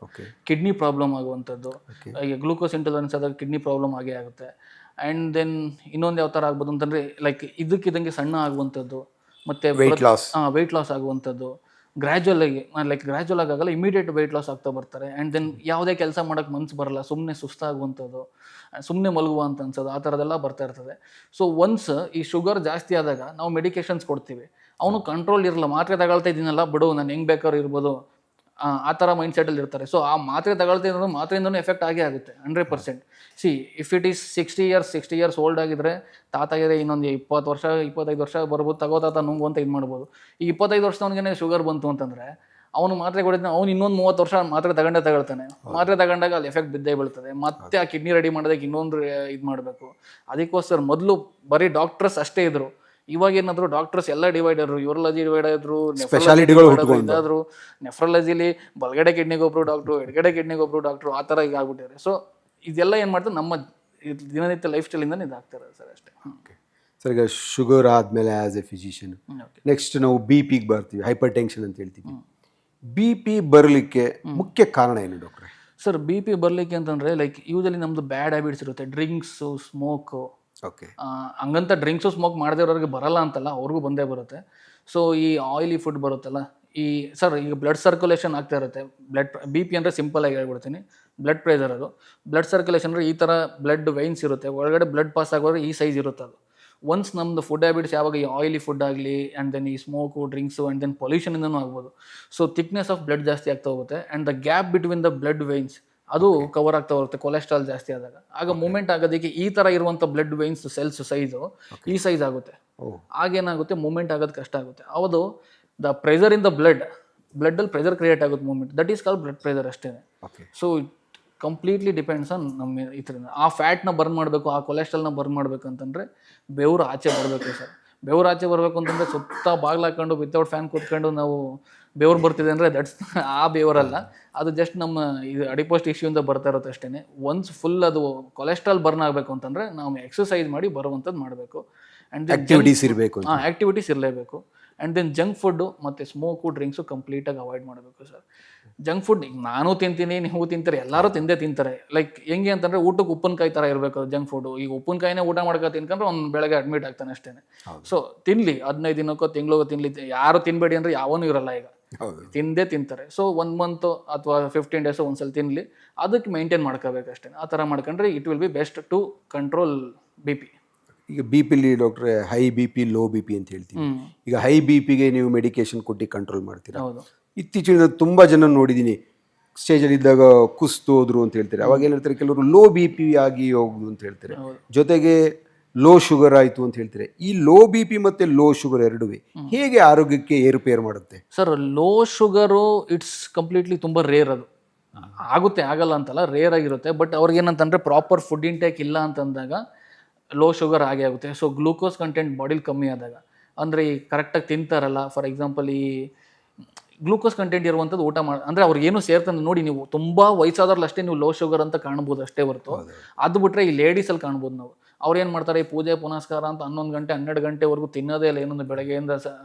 ಕಿಡ್ನಿ ಪ್ರಾಬ್ಲಮ್ ಆಗುವಂಥದ್ದು. ಈಗ ಗ್ಲೂಕೋಸ್ ಇಂಟಾಲರೆನ್ಸ್ ಆದಾಗ ಕಿಡ್ನಿ ಪ್ರಾಬ್ಲಮ್ ಆಗೇ ಆಗುತ್ತೆ. ಆ್ಯಂಡ್ ದೆನ್ ಇನ್ನೊಂದು ಯಾವ ಥರ ಆಗ್ಬೋದು ಅಂತಂದರೆ ಲೈಕ್ ಇದಕ್ಕಿದ್ದಂಗೆ ಸಣ್ಣ ಆಗುವಂಥದ್ದು, ಮತ್ತು ವೆಯ್ಟ್ ಲಾಸ್ ಆಗುವಂಥದ್ದು. ಗ್ರ್ಯಾಜುವಲ್ ಆಗಲ್ಲ, ಇಮಿಡಿಯೇಟ್ ವೆಯ್ಟ್ ಲಾಸ್ ಆಗ್ತಾ ಬರ್ತಾರೆ. ಆ್ಯಂಡ್ ದೆನ್ ಯಾವುದೇ ಕೆಲಸ ಮಾಡೋಕ್ಕೆ ಮನಸ್ಸು ಬರಲ್ಲ, ಸುಮ್ಮನೆ ಸುಸ್ತಾಗುವಂಥದ್ದು, ಸುಮ್ಮನೆ ಮಲಗುವ ಅಂತ ಅನ್ಸೋದು, ಆ ಥರದ್ದೆಲ್ಲ ಬರ್ತಾ ಇರ್ತದೆ. ಸೊ ಒನ್ಸ್ ಈ ಶುಗರ್ ಜಾಸ್ತಿ ಆದಾಗ ನಾವು ಮೆಡಿಕೇಶನ್ಸ್ ಕೊಡ್ತೀವಿ, ಅವನು ಕಂಟ್ರೋಲ್ ಇರಲ್ಲ. ಮಾತ್ರೆ ತಗೊಳ್ತಾ ಇದ್ದೀನಲ್ಲ ಬಿಡು, ನಾನು ಹೆಂಗೆ ಬೇಕಾದ್ರೂ ಇರ್ಬೋದು, ಆ ಥರ ಮೈಂಡ್ ಸೆಟಲ್ಲಿ ಇರ್ತಾರೆ. ಸೊ ಆ ಮಾತ್ರೆ ತಗೊಳ್ತಾ ಇರೋದು ಮಾತ್ರೆಯಿಂದನೂ ಎಫೆಕ್ಟ್ ಆಗೇ ಆಗುತ್ತೆ 100%. If it is 60 years old ಆಗಿದ್ರೆ, ತಾತಾಗಿದೆ ಇನ್ನೊಂದು 20 ವರ್ಷ 25 ವರ್ಷ ಬರ್ಬೋದು, ತಗೋತಾತ ನುಂಗು ಅಂತ ಇದು ಮಾಡ್ಬೋದು. ಈ 25 ವರ್ಷದವನಿಗೆ ಶುಗರ್ ಬಂತು ಅಂತಂದರೆ ಅವನು ಮಾತ್ರೆ ಕೊಡಿದ್ರೆ ಅವ್ನು ಇನ್ನೊಂದು 30 ವರ್ಷ ಮಾತ್ರೆ ತಗೊಳ್ತಾನೆ. ಮಾತ್ರೆ ತಗೊಂಡಾಗ ಅಲ್ಲಿ ಎಫೆಕ್ಟ್ ಬಿದ್ದೇ ಬೀಳ್ತದೆ. ಮತ್ತೆ ಆ ಕಿಡ್ನಿ ರೆಡಿ ಮಾಡೋದಕ್ಕೆ ಇನ್ನೊಂದು ಇದು ಮಾಡಬೇಕು. ಅದಕ್ಕೋಸ್ಕರ ಮೊದಲು ಬರೀ ಡಾಕ್ಟರ್ಸ್ ಅಷ್ಟೇ ಇದ್ರು, ಇವಾಗ ಏನಾದ್ರು ಡಾಕ್ಟರ್ಸ್ ಎಲ್ಲ ಡಿವೈಡ್ ಆದ್ರು, ಯೂರಾಲಜಿ ಡಿವೈಡ್ ಆದ್ರು, ಸ್ಪೆಷಾಲಿಟಿಗಳು ಹುಟ್ಕೊಂಡು ಇದಾದ್ರು, ನೆಫ್ರಾಲಜಿಲಿ ಬಲಗಡೆ ಕಿಡ್ನಿಗೆ ಒಬ್ರು ಡಾಕ್ಟ್ರು, ಎಡಗಡೆ ಕಿಡ್ನಿಗೆ ಒಬ್ರು ಡಾಕ್ಟ್ರು, ಆ ಥರ ಈಗ ಆಗ್ಬಿಟ್ಟಿದ್ದಾರೆ. ಸೊ ಇದೆಲ್ಲ ಏನು ಮಾಡ್ತಾರೆ, ನಮ್ಮ ದಿನನಿತ್ಯ ಲೈಫ್ ಸ್ಟೈಲಿಂದ ಇದಾಗ್ತಾರೆ ಸರ್ ಅಷ್ಟೇ. ಸರ್ ಈಗ ಶುಗರ್ ಆದಮೇಲೆ ಆ್ಯಸ್ ಎ ಫಿಸಿಷಿಯನ್ ನೆಕ್ಸ್ಟ್ ನಾವು ಬಿ ಪಿಗೆ ಬರ್ತೀವಿ, ಹೈಪರ್ ಟೆನ್ಷನ್ ಅಂತ ಹೇಳ್ತೀವಿ. ಬಿ ಪಿ ಬರಲಿಕ್ಕೆ ಮುಖ್ಯ ಕಾರಣ ಏನು ಡಾಕ್ಟ್ರೆ? ಸರ್ ಬಿ ಪಿ ಬರಲಿಕ್ಕೆ ಅಂತಂದರೆ ಲೈಕ್ ಯೂಶಲಿ ನಮ್ಮದು ಬ್ಯಾಡ್ ಹ್ಯಾಬಿಟ್ಸ್ ಇರುತ್ತೆ, ಡ್ರಿಂಕ್ಸು, ಸ್ಮೋಕು. ಓಕೆ, ಹಂಗಂತ ಡ್ರಿಂಕ್ಸು ಸ್ಮೋಕ್ ಮಾಡದೇ ಇರೋರಿಗೆ ಬರಲ್ಲ ಅಂತಲ್ಲ, ಅವ್ರಿಗೂ ಬಂದೇ ಬರುತ್ತೆ. ಸೊ ಈ ಆಯಿಲಿ ಫುಡ್ ಬರುತ್ತಲ್ಲ, ಈ ಸರ್ ಈಗ ಬ್ಲಡ್ ಸರ್ಕ್ಯುಲೇಷನ್ ಆಗ್ತಾ ಇರುತ್ತೆ. ಬಿ ಪಿ ಅಂದರೆ ಸಿಂಪಲ್ ಆಗಿ ಹೇಳ್ಬಿಡ್ತೀನಿ, ಬ್ಲಡ್ ಪ್ರೆಷರ್. ಅದು ಬ್ಲಡ್ ಸರ್ಕ್ಯುಲೇಷನ್ ಅಂದರೆ ಈ ಥರ ಬ್ಲಡ್ ವೈನ್ಸ್ ಇರುತ್ತೆ, ಒಳಗಡೆ ಬ್ಲಡ್ ಪಾಸ್ ಆಗೋದ್ರೆ ಈ ಸೈಜ್ ಇರುತ್ತೆ. ಅದು ಒನ್ಸ್ ನಮ್ಮದು ಫುಡ್ ಹ್ಯಾಬಿಟ್ಸ್ ಯಾವಾಗ ಈ ಆಯಿಲಿ ಫುಡ್ ಆಗಲಿ ಆ್ಯಂಡ್ ದೆನ್ ಈ ಸ್ಮೋಕು, ಡ್ರಿಂಕ್ಸು ಆ್ಯಂಡ್ ದೆನ್ ಪೊಲ್ಯೂಷನಿಂದನೂ ಆಗ್ಬೋದು. ಸೊ ಥಿಕ್ನೆಸ್ ಆಫ್ ಬ್ಲಡ್ ಜಾಸ್ತಿ ಆಗ್ತಾ ಹೋಗುತ್ತೆ and the gap between the blood veins ಅದು ಕವರ್ ಆಗ್ತಾ ಹೋಗುತ್ತೆ ಕೊಲೆಸ್ಟ್ರಾಲ್ ಜಾಸ್ತಿ ಆದಾಗ. ಆಗ ಮೂಮೆಂಟ್ ಆಗೋದಕ್ಕೆ ಈ ಥರ ಇರುವಂಥ ಬ್ಲಡ್ ವೈನ್ಸ್ ಸೆಲ್ಸ್ ಸೈಜು ಈ ಸೈಜ್ ಆಗುತ್ತೆ. ಆಗೇನಾಗುತ್ತೆ, ಮೂಮೆಂಟ್ ಆಗೋದು ಕಷ್ಟ ಆಗುತ್ತೆ. ಅದು ದ ಪ್ರೆಷರ್ ಇನ್ ದ ಬ್ಲಡ್ಡಲ್ಲಿ ಪ್ರೆಷರ್ ಕ್ರಿಯೇಟ್ ಆಗುತ್ತೆ, movement, that is call blood pressure ಅಷ್ಟೇ. So it completely depends on ನಮ್ಮ ಇದರಿಂದ. ಆ ಫ್ಯಾಟ್ನ ಬರ್ನ್ ಮಾಡಬೇಕು, ಆ ಕೊಲೆಸ್ಟ್ರಾಲ್ನ ಬರ್ನ್ ಮಾಡಬೇಕು ಅಂತಂದರೆ ಬೆವರು ಆಚೆ ಬರಬೇಕು ಸರ್. ಬೆವರು ಆಚೆ ಬರಬೇಕು ಅಂತಂದರೆ ಸುತ್ತ ಬಾಗ್ಲು ಹಾಕೊಂಡು ವಿತೌಟ್ ಫ್ಯಾನ್ ಕೂತ್ಕೊಂಡು ನಾವು ಬೆವರು ಬರ್ತಿದೆ ಅಂದರೆ ದಟ್ಸ್ ಆ ಬೆವರಲ್ಲ, ಅದು ಜಸ್ಟ್ ನಮ್ಮ ಇದು ಅಡಿಪೋಸ್ಟ್ ಇಶ್ಯೂಯಿಂದ ಬರ್ತಾ ಇರುತ್ತೆ ಅಷ್ಟೇ. ಒನ್ಸ್ ಫುಲ್ ಅದು ಕೊಲೆಸ್ಟ್ರಾಲ್ ಬರ್ನ್ ಆಗಬೇಕು ಅಂತಂದರೆ ನಾವು ಎಕ್ಸಸೈಸ್ ಮಾಡಿ ಬರುವಂಥದ್ದು ಮಾಡಬೇಕು. ಆ್ಯಂಡ್ ಆಕ್ಟಿವಿಟೀಸ್ ಇರಬೇಕು, ಆ್ಯಕ್ಟಿವಿಟೀಸ್ ಇರಲೇಬೇಕು. ಆ್ಯಂಡ್ ದೆನ್ ಜಂಕ್ ಫುಡ್ಡು ಮತ್ತು ಸ್ಮೋಕು, ಡ್ರಿಂಕ್ಸು ಕಂಪ್ಲೀಟಾಗಿ ಅವಾಯ್ಡ್ ಮಾಡಬೇಕು ಸರ್. ಜಂಕ್ ಫುಡ್ ಈಗ ನಾನು ತಿಂತೀನಿ, ನೀವು ತಿಂತಾರೆ, ಎಲ್ಲರೂ ತಿಂತಾರೆ. ಲೈಕ್ ಹೆಂಗೆ ಅಂತಂದರೆ ಊಟಕ್ಕೆ ಉಪ್ಪಿನಕಾಯಿ ಥರ ಇರಬೇಕು ಅದು ಜಂಕ್ ಫುಡ್ಡು. ಈಗ ಉಪ್ಪಿನಕಾಯಿನೇ ಊಟ ಮಾಡ್ಕೊ ತಿನ್ಕೊಂಡ್ರೆ ಅವ್ನು ಬೆಳಗ್ಗೆ ಅಡ್ಮಿಟ್ ಆಗ್ತಾನೆ ಅಷ್ಟೇ. ಸೊ ತಿನ್ನಲಿ, 15 ದಿನಕ್ಕೋ ತಿಂಗಳಿಗೋ ತಿನ್ನಲಿ, ಯಾರು ತಿನ್ನಬೇಡಿ ಅಂದರೆ ಯಾವನೂ ಇರಲ್ಲ, ಈಗ ತಿಂತಾರೆ. ಸೊ 1 ಮಂತ್ ಅಥವಾ 15 ಡೇಸ್ ಒಂದ್ಸಲ ತಿನ್ನಲಿ, ಅದಕ್ಕೆ ಮೇಂಟೈನ್ ಮಾಡ್ಕೋಬೇಕಷ್ಟೇ. ಆ ಥರ ಮಾಡ್ಕೊಂಡ್ರೆ it will be best to control B P. ಈಗ ಬಿ ಪಿಲಿ ಡಾಕ್ಟ್ರೆ high B P, low B P ಅಂತ ಹೇಳ್ತೀವಿ. ಈಗ ಹೈ ಬಿ ಪಿಗೆ ನೀವು ಮೆಡಿಕೇಶನ್ ಕೊಟ್ಟು ಕಂಟ್ರೋಲ್ ಮಾಡ್ತೀರಾ. ಇತ್ತೀಚಿನ ತುಂಬ ಜನ ನೋಡಿದ್ದೀನಿ, ಸ್ಟೇಜಲ್ಲಿ ಇದ್ದಾಗ ಕುಸ್ತು ಹೋದ್ರು ಅಂತ ಹೇಳ್ತಾರೆ. ಅವಾಗ ಏನು ಹೇಳ್ತಾರೆ, ಕೆಲವರು ಲೋ ಬಿ ಪಿ ಆಗಿ ಹೋಗುದು ಅಂತ ಹೇಳ್ತಾರೆ, ಜೊತೆಗೆ ಲೋ ಶುಗರ್ ಆಯಿತು ಅಂತ ಹೇಳ್ತಾರೆ. ಈ ಲೋ ಬಿ ಪಿ ಮತ್ತು ಲೋ ಶುಗರ್ ಎರಡೂ ಹೇಗೆ ಆರೋಗ್ಯಕ್ಕೆ ಏರುಪೇರು ಮಾಡುತ್ತೆ? Sir low sugar it's completely ತುಂಬ ರೇರ್. ಅದು ಆಗುತ್ತೆ, ಆಗಲ್ಲ ಅಂತಲ್ಲ, ರೇರ್ ಆಗಿರುತ್ತೆ. ಬಟ್ ಅವ್ರಿಗೇನಂತಂದರೆ ಪ್ರಾಪರ್ ಫುಡ್ ಇಂಟೇಕ್ ಇಲ್ಲ ಅಂತಂದಾಗ ಲೋ ಶುಗರ್ ಆಗೇ ಆಗುತ್ತೆ. ಸೊ ಗ್ಲೂಕೋಸ್ ಕಂಟೆಂಟ್ ಬಾಡಿಲಿ ಕಮ್ಮಿ ಆದಾಗ, ಅಂದರೆ ಈ ಕರೆಕ್ಟಾಗಿ ತಿಂತಾರಲ್ಲ, ಫಾರ್ ಎಕ್ಸಾಂಪಲ್ ಈ ಗ್ಲೂಕೋಸ್ ಕಂಟೆಂಟ್ ಇರುವಂಥದ್ದು ಊಟ ಮಾಡಿ ಅಂದರೆ ಅವ್ರಿಗೇನು ಸೇರ್ತಾನೆ ನೋಡಿ. ನೀವು ತುಂಬ ವಯಸ್ಸಾದ್ರಲ್ಲಿ ಅಷ್ಟೇ ನೀವು ಲೋ ಶುಗರ್ ಅಂತ ಕಾಣ್ಬೋದು ಅಷ್ಟೇ ಹೊರತು, ಅದು ಬಿಟ್ಟರೆ ಈ ಲೇಡೀಸಲ್ಲಿ ಕಾಣ್ಬೋದು ನಾವು. ಅವ್ರು ಏನು ಮಾಡ್ತಾರೆ, ಈ ಪೂಜೆ ಪುನಸ್ಕಾರ ಅಂತ 11 ಗಂಟೆ 12 ಗಂಟೆವರೆಗೂ ತಿನ್ನೋದೇ ಇಲ್ಲ. ಏನೊಂದು ಬೆಳಗ್ಗೆಯಿಂದ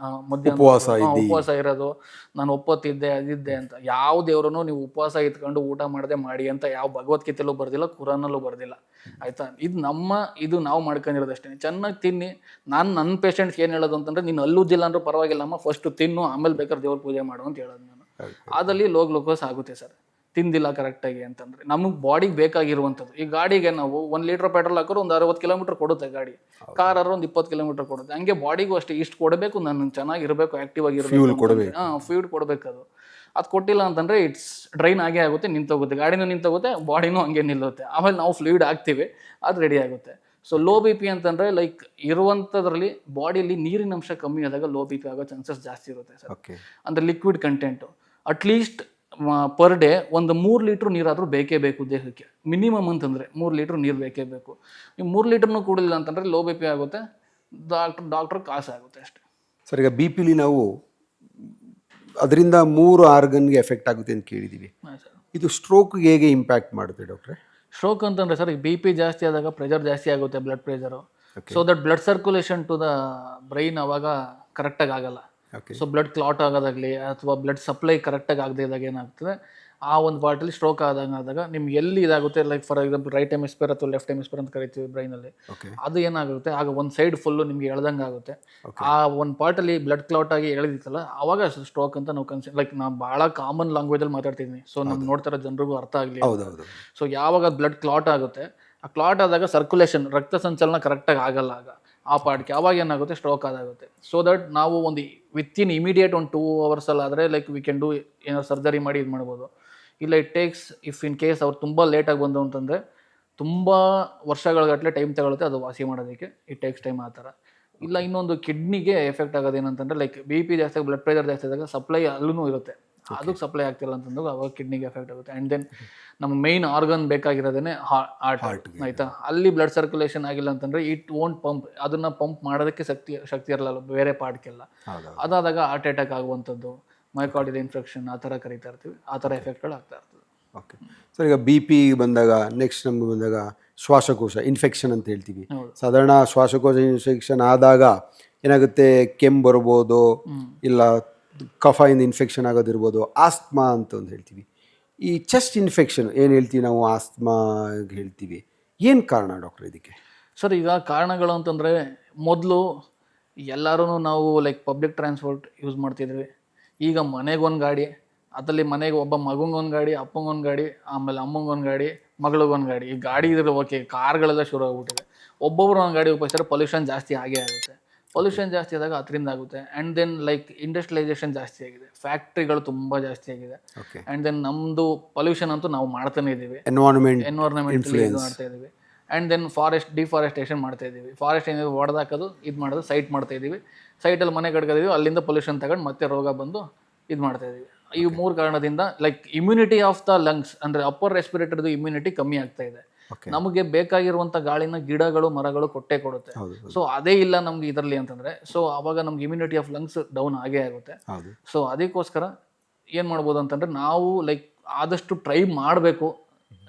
ಮಧ್ಯಾಹ್ನ ಉಪವಾಸ ಇರೋದು, ನಾನು ಒಪ್ಪತ್ತಿದ್ದೆ ಅದಿದ್ದೆ ಅಂತ. ಯಾವ ದೇವ್ರೂ ನೀವು ಉಪವಾಸ ಇಟ್ಕೊಂಡು ಊಟ ಮಾಡದೆ ಮಾಡಿ ಅಂತ ಯಾವ ಭಗವದ್ಗೀತೆಯಲ್ಲೂ ಬರ್ದಿಲ್ಲ, ಕುರಾನಲ್ಲೂ ಬರ್ದಿಲ್ಲ, ಆಯಿತಾ. ಇದು ನಾವು ಮಾಡ್ಕೊಂಡಿರೋದಷ್ಟೇ. ಚೆನ್ನಾಗಿ ತಿನ್ನಿ. ನನ್ನ ಪೇಷಂಟ್ಸ್ಗೆ ಏನು ಹೇಳೋದು ಅಂತಂದರೆ, ನೀನು ಅಲ್ಲುದ್ದಿಲ್ಲ ಅಂದ್ರೂ ಪರವಾಗಿಲ್ಲಮ್ಮ, ಫಸ್ಟು ತಿನ್ನು, ಆಮೇಲೆ ಬೇಕಾದ್ರೆ ದೇವ್ರ ಪೂಜೆ ಮಾಡು ಅಂತ ಹೇಳೋದು ನಾನು. ಅದಲ್ಲಿ ಲೋ ಗ್ಲೂಕೋಸ್ ಆಗುತ್ತೆ ಸರ್, ತಿಂದಿಲ್ಲ ಕರೆಕ್ಟಾಗಿ ಅಂತಂದರೆ. ನಮಗೆ ಬಾಡಿಗೆ ಬೇಕಾಗಿರುವಂಥದ್ದು. ಈ ಗಾಡಿಗೆ ನಾವು 1 ಲೀಟ್ರ್ ಪೆಟ್ರೋಲ್ ಹಾಕೋರು ಒಂದು 60 ಕಿಲೋಮೀಟರ್ ಕೊಡುತ್ತೆ ಗಾಡಿ, ಕಾರಾರು ಒಂದು 20 ಕಿಲೋಮೀಟರ್ ಕೊಡುತ್ತೆ. ಹಂಗೆ ಬಾಡಿಗೂ ಅಷ್ಟೇ, ಇಷ್ಟು ಕೊಡಬೇಕು, ನಾನು ಚೆನ್ನಾಗಿರಬೇಕು, ಆ್ಯಕ್ಟಿವ್ ಆಗಿರಬೇಕು, ಫ್ಯೂಲ್ ಕೊಡಬೇಕು. ಅದು ಕೊಟ್ಟಿಲ್ಲ ಅಂತಂದರೆ ಇಟ್ಸ್ ಡ್ರೈನ್ ಆಗೇ ಆಗುತ್ತೆ, ನಿಂತೋಗುತ್ತೆ, ಗಾಡಿನೂ ನಿಂತೋಗುತ್ತೆ, ಬಾಡಿನೂ ಹಂಗೆ ನಿಲ್ಲುತ್ತೆ. ಆಮೇಲೆ ನಾವು ಫ್ಲೂಯಿಡ್ ಹಾಕ್ತೀವಿ, ಅದು ರೆಡಿ ಆಗುತ್ತೆ. ಸೊ ಲೋ ಬಿ ಪಿ ಅಂತಂದರೆ ಲೈಕ್ ಇರುವಂಥದ್ರಲ್ಲಿ ಬಾಡಿಯಲ್ಲಿ ನೀರಿನ ಅಂಶ ಕಮ್ಮಿ ಆದಾಗ ಲೋ ಬಿ ಪಿ ಆಗೋ ಚಾನ್ಸಸ್ ಜಾಸ್ತಿ ಇರುತ್ತೆ ಸರ್. ಅಂದರೆ liquid content at least per day ಒಂದು 3 ಲೀಟ್ರ್ ನೀರಾದರೂ ಬೇಕೇ ಬೇಕು ದೇಹಕ್ಕೆ, ಮಿನಿಮಮ್ ಅಂತಂದರೆ 3 ಲೀಟ್ರ್ ನೀರು ಬೇಕೇ ಬೇಕು. ನೀವು 3 ಲೀಟ್ರ್ನೂ ಕುಡಿಲಿಲ್ಲ ಅಂತಂದರೆ ಲೋ ಬಿ ಪಿ ಆಗುತ್ತೆ, ಡಾಕ್ಟ್ರ್ ಕಾಸು ಆಗುತ್ತೆ ಅಷ್ಟೇ. ಸರ್ ಈಗ ಬಿ ಪಿಲಿ ನಾವು ಅದರಿಂದ 3 ಆರ್ಗನ್ಗೆ ಎಫೆಕ್ಟ್ ಆಗುತ್ತೆ ಅಂತ ಕೇಳಿದ್ದೀವಿ. ಇದು ಸ್ಟ್ರೋಕ್ಗೆ ಹೇಗೆ ಇಂಪ್ಯಾಕ್ಟ್ ಮಾಡುತ್ತೆ ಡಾಕ್ಟ್ರೆ? ಸ್ಟ್ರೋಕ್ ಅಂತಂದರೆ ಸರ್, ಈಗ ಬಿ ಪಿ ಜಾಸ್ತಿ ಆದಾಗ ಪ್ರೆಷರ್ ಜಾಸ್ತಿ ಆಗುತ್ತೆ, blood pressure. So that blood circulation to the brain ಅವಾಗ ಕರೆಕ್ಟಾಗಿ ಆಗಲ್ಲ. ಸೊ ಬ್ಲಡ್ ಕ್ಲಾಟ್ ಆಗೋದಾಗಲಿ ಅಥವಾ ಬ್ಲಡ್ ಸಪ್ಲೈ ಕರೆಕ್ಟಾಗಿ ಆಗದೆ ಇದ್ದಾಗ ಏನಾಗ್ತದೆ, ಆ ಒಂದು ಪಾರ್ಟಲ್ಲಿ ಸ್ಟ್ರೋಕ್ ಆದಾಗ ನಿಮ್ಗೆ ಎಲ್ಲಿ ಇದಾಗುತ್ತೆ, like for example right hemisphere ಅಥವಾ ಲೆಫ್ಟ್ ಹೆಮಿಸ್ಫಿಯರ್ ಅಂತ ಕರಿತೀವಿ ಬ್ರೈನಲ್ಲಿ, ಅದು ಏನಾಗುತ್ತೆ, ಆಗ ಒಂದು ಸೈಡ್ ಫುಲ್ಲು ನಿಮ್ಗೆ ಎಳ್ದಂಗೆ ಆಗುತ್ತೆ. ಆ ಒಂದು ಪಾರ್ಟಲ್ಲಿ ಬ್ಲಡ್ ಕ್ಲಾಟ್ ಆಗಿ ಎಳೆದಿತ್ತಲ್ಲ, ಆವಾಗ ಸ್ಟ್ರೋಕ್ ಅಂತ ನಾವು ಲೈಕ್ ನಾನು ಭಾಳ ಕಾಮನ್ ಲ್ಯಾಂಗ್ವೇಜಲ್ಲಿ ಮಾತಾಡ್ತಿದ್ದೀನಿ. ಸೊ ನಮ್ಗೆ ನೋಡ್ತಾರೋ ಜನರಿಗೂ ಅರ್ಥ ಆಗಲಿ. ಸೊ ಯಾವಾಗ ಬ್ಲಡ್ ಕ್ಲಾಟ್ ಆಗುತ್ತೆ, ಆ ಕ್ಲಾಟ್ ಆದಾಗ ಸರ್ಕ್ಯುಲೇಷನ್, ರಕ್ತ ಸಂಚಲನ ಕರೆಕ್ಟಾಗಿ ಆಗಲ್ಲ ಆಗ ಆ ಪಾರ್ಟ್ಗೆ, ಆವಾಗ ಏನಾಗುತ್ತೆ, ಸ್ಟ್ರೋಕ್ ಆದಾಗುತ್ತೆ. ಸೊ ದಟ್ ನಾವು ಒಂದು ವಿತಿನ್ ಇಮಿಡಿಯೇಟ್ ಒಂದು 2 ಅವರ್ಸಲ್ಲಿ ಆದರೆ ಲೈಕ್ ವಿ ಕ್ಯಾನ್ ಡೂ ಏನೋ ಸರ್ಜರಿ ಮಾಡಿ ಇದು ಮಾಡ್ಬೋದು. ಇಲ್ಲ it takes, if in case ಅವ್ರು ತುಂಬ ಲೇಟಾಗಿ ಬಂದು ಅಂತಂದರೆ ತುಂಬ ವರ್ಷಗಳಗಟ್ಟಲೆ ಟೈಮ್ ತಗೊಳುತ್ತೆ ಅದು ವಾಸಿ ಮಾಡೋದಕ್ಕೆ, ಇಟ್ ಟೇಕ್ಸ್ ಟೈಮ್ ಆ ಥರ. ಇಲ್ಲ ಇನ್ನೊಂದು ಕಿಡ್ನಿಗೆ ಎಫೆಕ್ಟ್ ಆಗೋದು ಏನಂತಂದರೆ, ಲೈಕ್ ಬಿ ಪಿ ಜಾಸ್ತಿ ಆಗಿ ಬ್ಲಡ್ ಪ್ರೆಷರ್ ಜಾಸ್ತಿ ಆದಾಗ ಸಪ್ಲೈ ಅಲ್ಲೂ ಇರುತ್ತೆ, ಅದಕ್ಕೆ ಸಪ್ಲೈ ಆಗ್ತಿಲ್ಲ ಅಂತಂದಾಗ ಅವಾಗ ಕಿಡ್ನಿಗೆ ಎಫೆಕ್ಟ್ ಆಗುತ್ತೆ. ಆ್ಯಂಡ್ ದೆನ್ ನಮ್ಮ ಮೇನ್ ಆರ್ಗನ್ ಬೇಕಾಗಿರೋದೇ ಹಾರ್ಟ್, ಆಯಿತಾ. ಅಲ್ಲಿ ಬ್ಲಡ್ ಸರ್ಕ್ಯುಲೇಷನ್ ಆಗಿಲ್ಲ ಅಂತಂದರೆ ಇಟ್ ವೋಂಟ್ ಪಂಪ್, ಅದನ್ನು ಪಂಪ್ ಮಾಡೋದಕ್ಕೆ ಶಕ್ತಿ ಇರಲ್ಲ ಬೇರೆ ಪಾರ್ಟ್ಗೆಲ್ಲ. ಅದಾದಾಗ ಹಾರ್ಟ್ ಅಟ್ಯಾಕ್ ಆಗುವಂಥದ್ದು, ಮಯೋಕಾರ್ಡಿಯಲ್ ಇನ್ಫೆಕ್ಷನ್ ಆ ಥರ ಕರಿತಾ ಇರ್ತೀವಿ, ಆ ಥರ ಎಫೆಕ್ಟ್ಗಳು ಆಗ್ತಾ ಇರ್ತದೆ. ಓಕೆ ಸರ್, ಈಗ ಬಿ ಪಿ ಬಂದಾಗ ನೆಕ್ಸ್ಟ್ ನಮ್ಗೆ ಬಂದಾಗ ಶ್ವಾಸಕೋಶ ಇನ್ಫೆಕ್ಷನ್ ಅಂತ ಹೇಳ್ತೀವಿ. ಸಾಧಾರಣ ಶ್ವಾಸಕೋಶ ಇನ್ಫೆಕ್ಷನ್ ಆದಾಗ ಏನಾಗುತ್ತೆ, ಕೆಮ್ಮು ಬರ್ಬೋದು, ಇಲ್ಲ ಕಫದಿಂದ ಇನ್ಫೆಕ್ಷನ್ ಆಗೋದಿರ್ಬೋದು, ಆಸ್ತಮಾ ಅಂತ ಒಂದು ಹೇಳ್ತೀವಿ. ಈ ಚೆಸ್ಟ್ ಇನ್ಫೆಕ್ಷನ್ ಏನು ಹೇಳ್ತೀವಿ ನಾವು, ಆಸ್ತಮಾ ಹೇಳ್ತೀವಿ, ಏನು ಕಾರಣ ಡಾಕ್ಟರ್ ಇದಕ್ಕೆ? ಸರ್, ಈಗ ಕಾರಣಗಳು ಅಂತಂದರೆ ಮೊದಲು ಎಲ್ಲರೂ ನಾವು ಲೈಕ್ ಪಬ್ಲಿಕ್ ಟ್ರಾನ್ಸ್ಪೋರ್ಟ್ ಯೂಸ್ ಮಾಡ್ತಿದ್ವಿ. ಈಗ ಮನೆಗೊಂದು ಗಾಡಿ, ಅದರಲ್ಲಿ ಮನೆಗೆ ಒಬ್ಬ ಮಗಂಗೊಂದು ಗಾಡಿ, ಅಪ್ಪಂಗೊಂದು ಗಾಡಿ, ಆಮೇಲೆ ಅಮ್ಮಂಗೊಂದು ಗಾಡಿ, ಮಗಳಿಗೊಂದು ಗಾಡಿ. ಈ ಗಾಡಿ ಇದ್ರೆ ಓಕೆ, ಕಾರ್ಗಳೆಲ್ಲ ಶುರು ಆಗ್ಬಿಟ್ಟಿದೆ. ಒಬ್ಬೊಬ್ರು ಒಂದು ಗಾಡಿ ಉಪಯೋಗಿಸಿದ್ರೆ ಪೊಲ್ಯೂಷನ್ ಜಾಸ್ತಿ ಆಗೇ ಆಗುತ್ತೆ. ಪೊಲ್ಯೂಷನ್ ಜಾಸ್ತಿ ಆದಾಗ ಅದರಿಂದ ಆಗುತ್ತೆ. ಆ್ಯಂಡ್ ದೆನ್ ಲೈಕ್ ಇಂಡಸ್ಟ್ರಿಯಲೈಸೇಷನ್ ಜಾಸ್ತಿ ಆಗಿದೆ, ಫ್ಯಾಕ್ಟ್ರಿಗಳು ತುಂಬ ಜಾಸ್ತಿ ಆಗಿದೆ. ಆ್ಯಂಡ್ ದೆನ್ ನಮ್ಮದು ಪೊಲ್ಯೂಷನ್ ಅಂತೂ ನಾವು ಮಾಡ್ತಾನೆ ಇದ್ದೀವಿ, ಎನ್ವೈರನ್ಮೆಂಟ್ ಇದು ಮಾಡ್ತಾ ಇದ್ದೀವಿ. ಆ್ಯಂಡ್ ದೆನ್ ಡಿಫಾರೆಸ್ಟೇಷನ್ ಮಾಡ್ತಾ ಇದ್ದೀವಿ. ಫಾರೆಸ್ಟ್ ಏನಿದೆ ಹೊಡೆದಾಕೋದು, ಇದು ಮಾಡೋದು, ಸೈಟ್ ಮಾಡ್ತಾ ಇದ್ದೀವಿ. ಸೈಟಲ್ಲಿ ಮನೆ ಕಟ್ಕೋತೀವಿ, ಅಲ್ಲಿಂದ ಪೊಲ್ಯೂಷನ್ ತಗೊಂಡು ಮತ್ತೆ ರೋಗ ಬಂದು ಇದು ಮಾಡ್ತಾ ಇದ್ದೀವಿ. ಈ 3 ಕಾರಣದಿಂದ like immunity of the lungs ಅಂದರೆ ಅಪ್ಪರ್ ರೆಸ್ಪಿರೇಟರ್ದು ಇಮ್ಯುನಿಟಿ ಕಮ್ಮಿ ಆಗ್ತಾ ಇದೆ. ನಮಗೆ ಬೇಕಾಗಿರುವಂಥ ಗಾಳಿನ ಗಿಡಗಳು ಮರಗಳು ಕೊಡುತ್ತೆ. ಸೊ ಅದೇ ಇಲ್ಲ ನಮ್ಗೆ ಇದರಲ್ಲಿ ಅಂತಂದರೆ, ಸೊ ಅವಾಗ ನಮ್ಗೆ ಇಮ್ಯುನಿಟಿ ಆಫ್ ಲಂಗ್ಸ್ ಡೌನ್ ಆಗೇ ಆಗುತ್ತೆ. ಸೊ ಅದಕ್ಕೋಸ್ಕರ ಏನು ಮಾಡ್ಬೋದು ಅಂತಂದರೆ, ನಾವು ಲೈಕ್ ಆದಷ್ಟು ಟ್ರೈ ಮಾಡಬೇಕು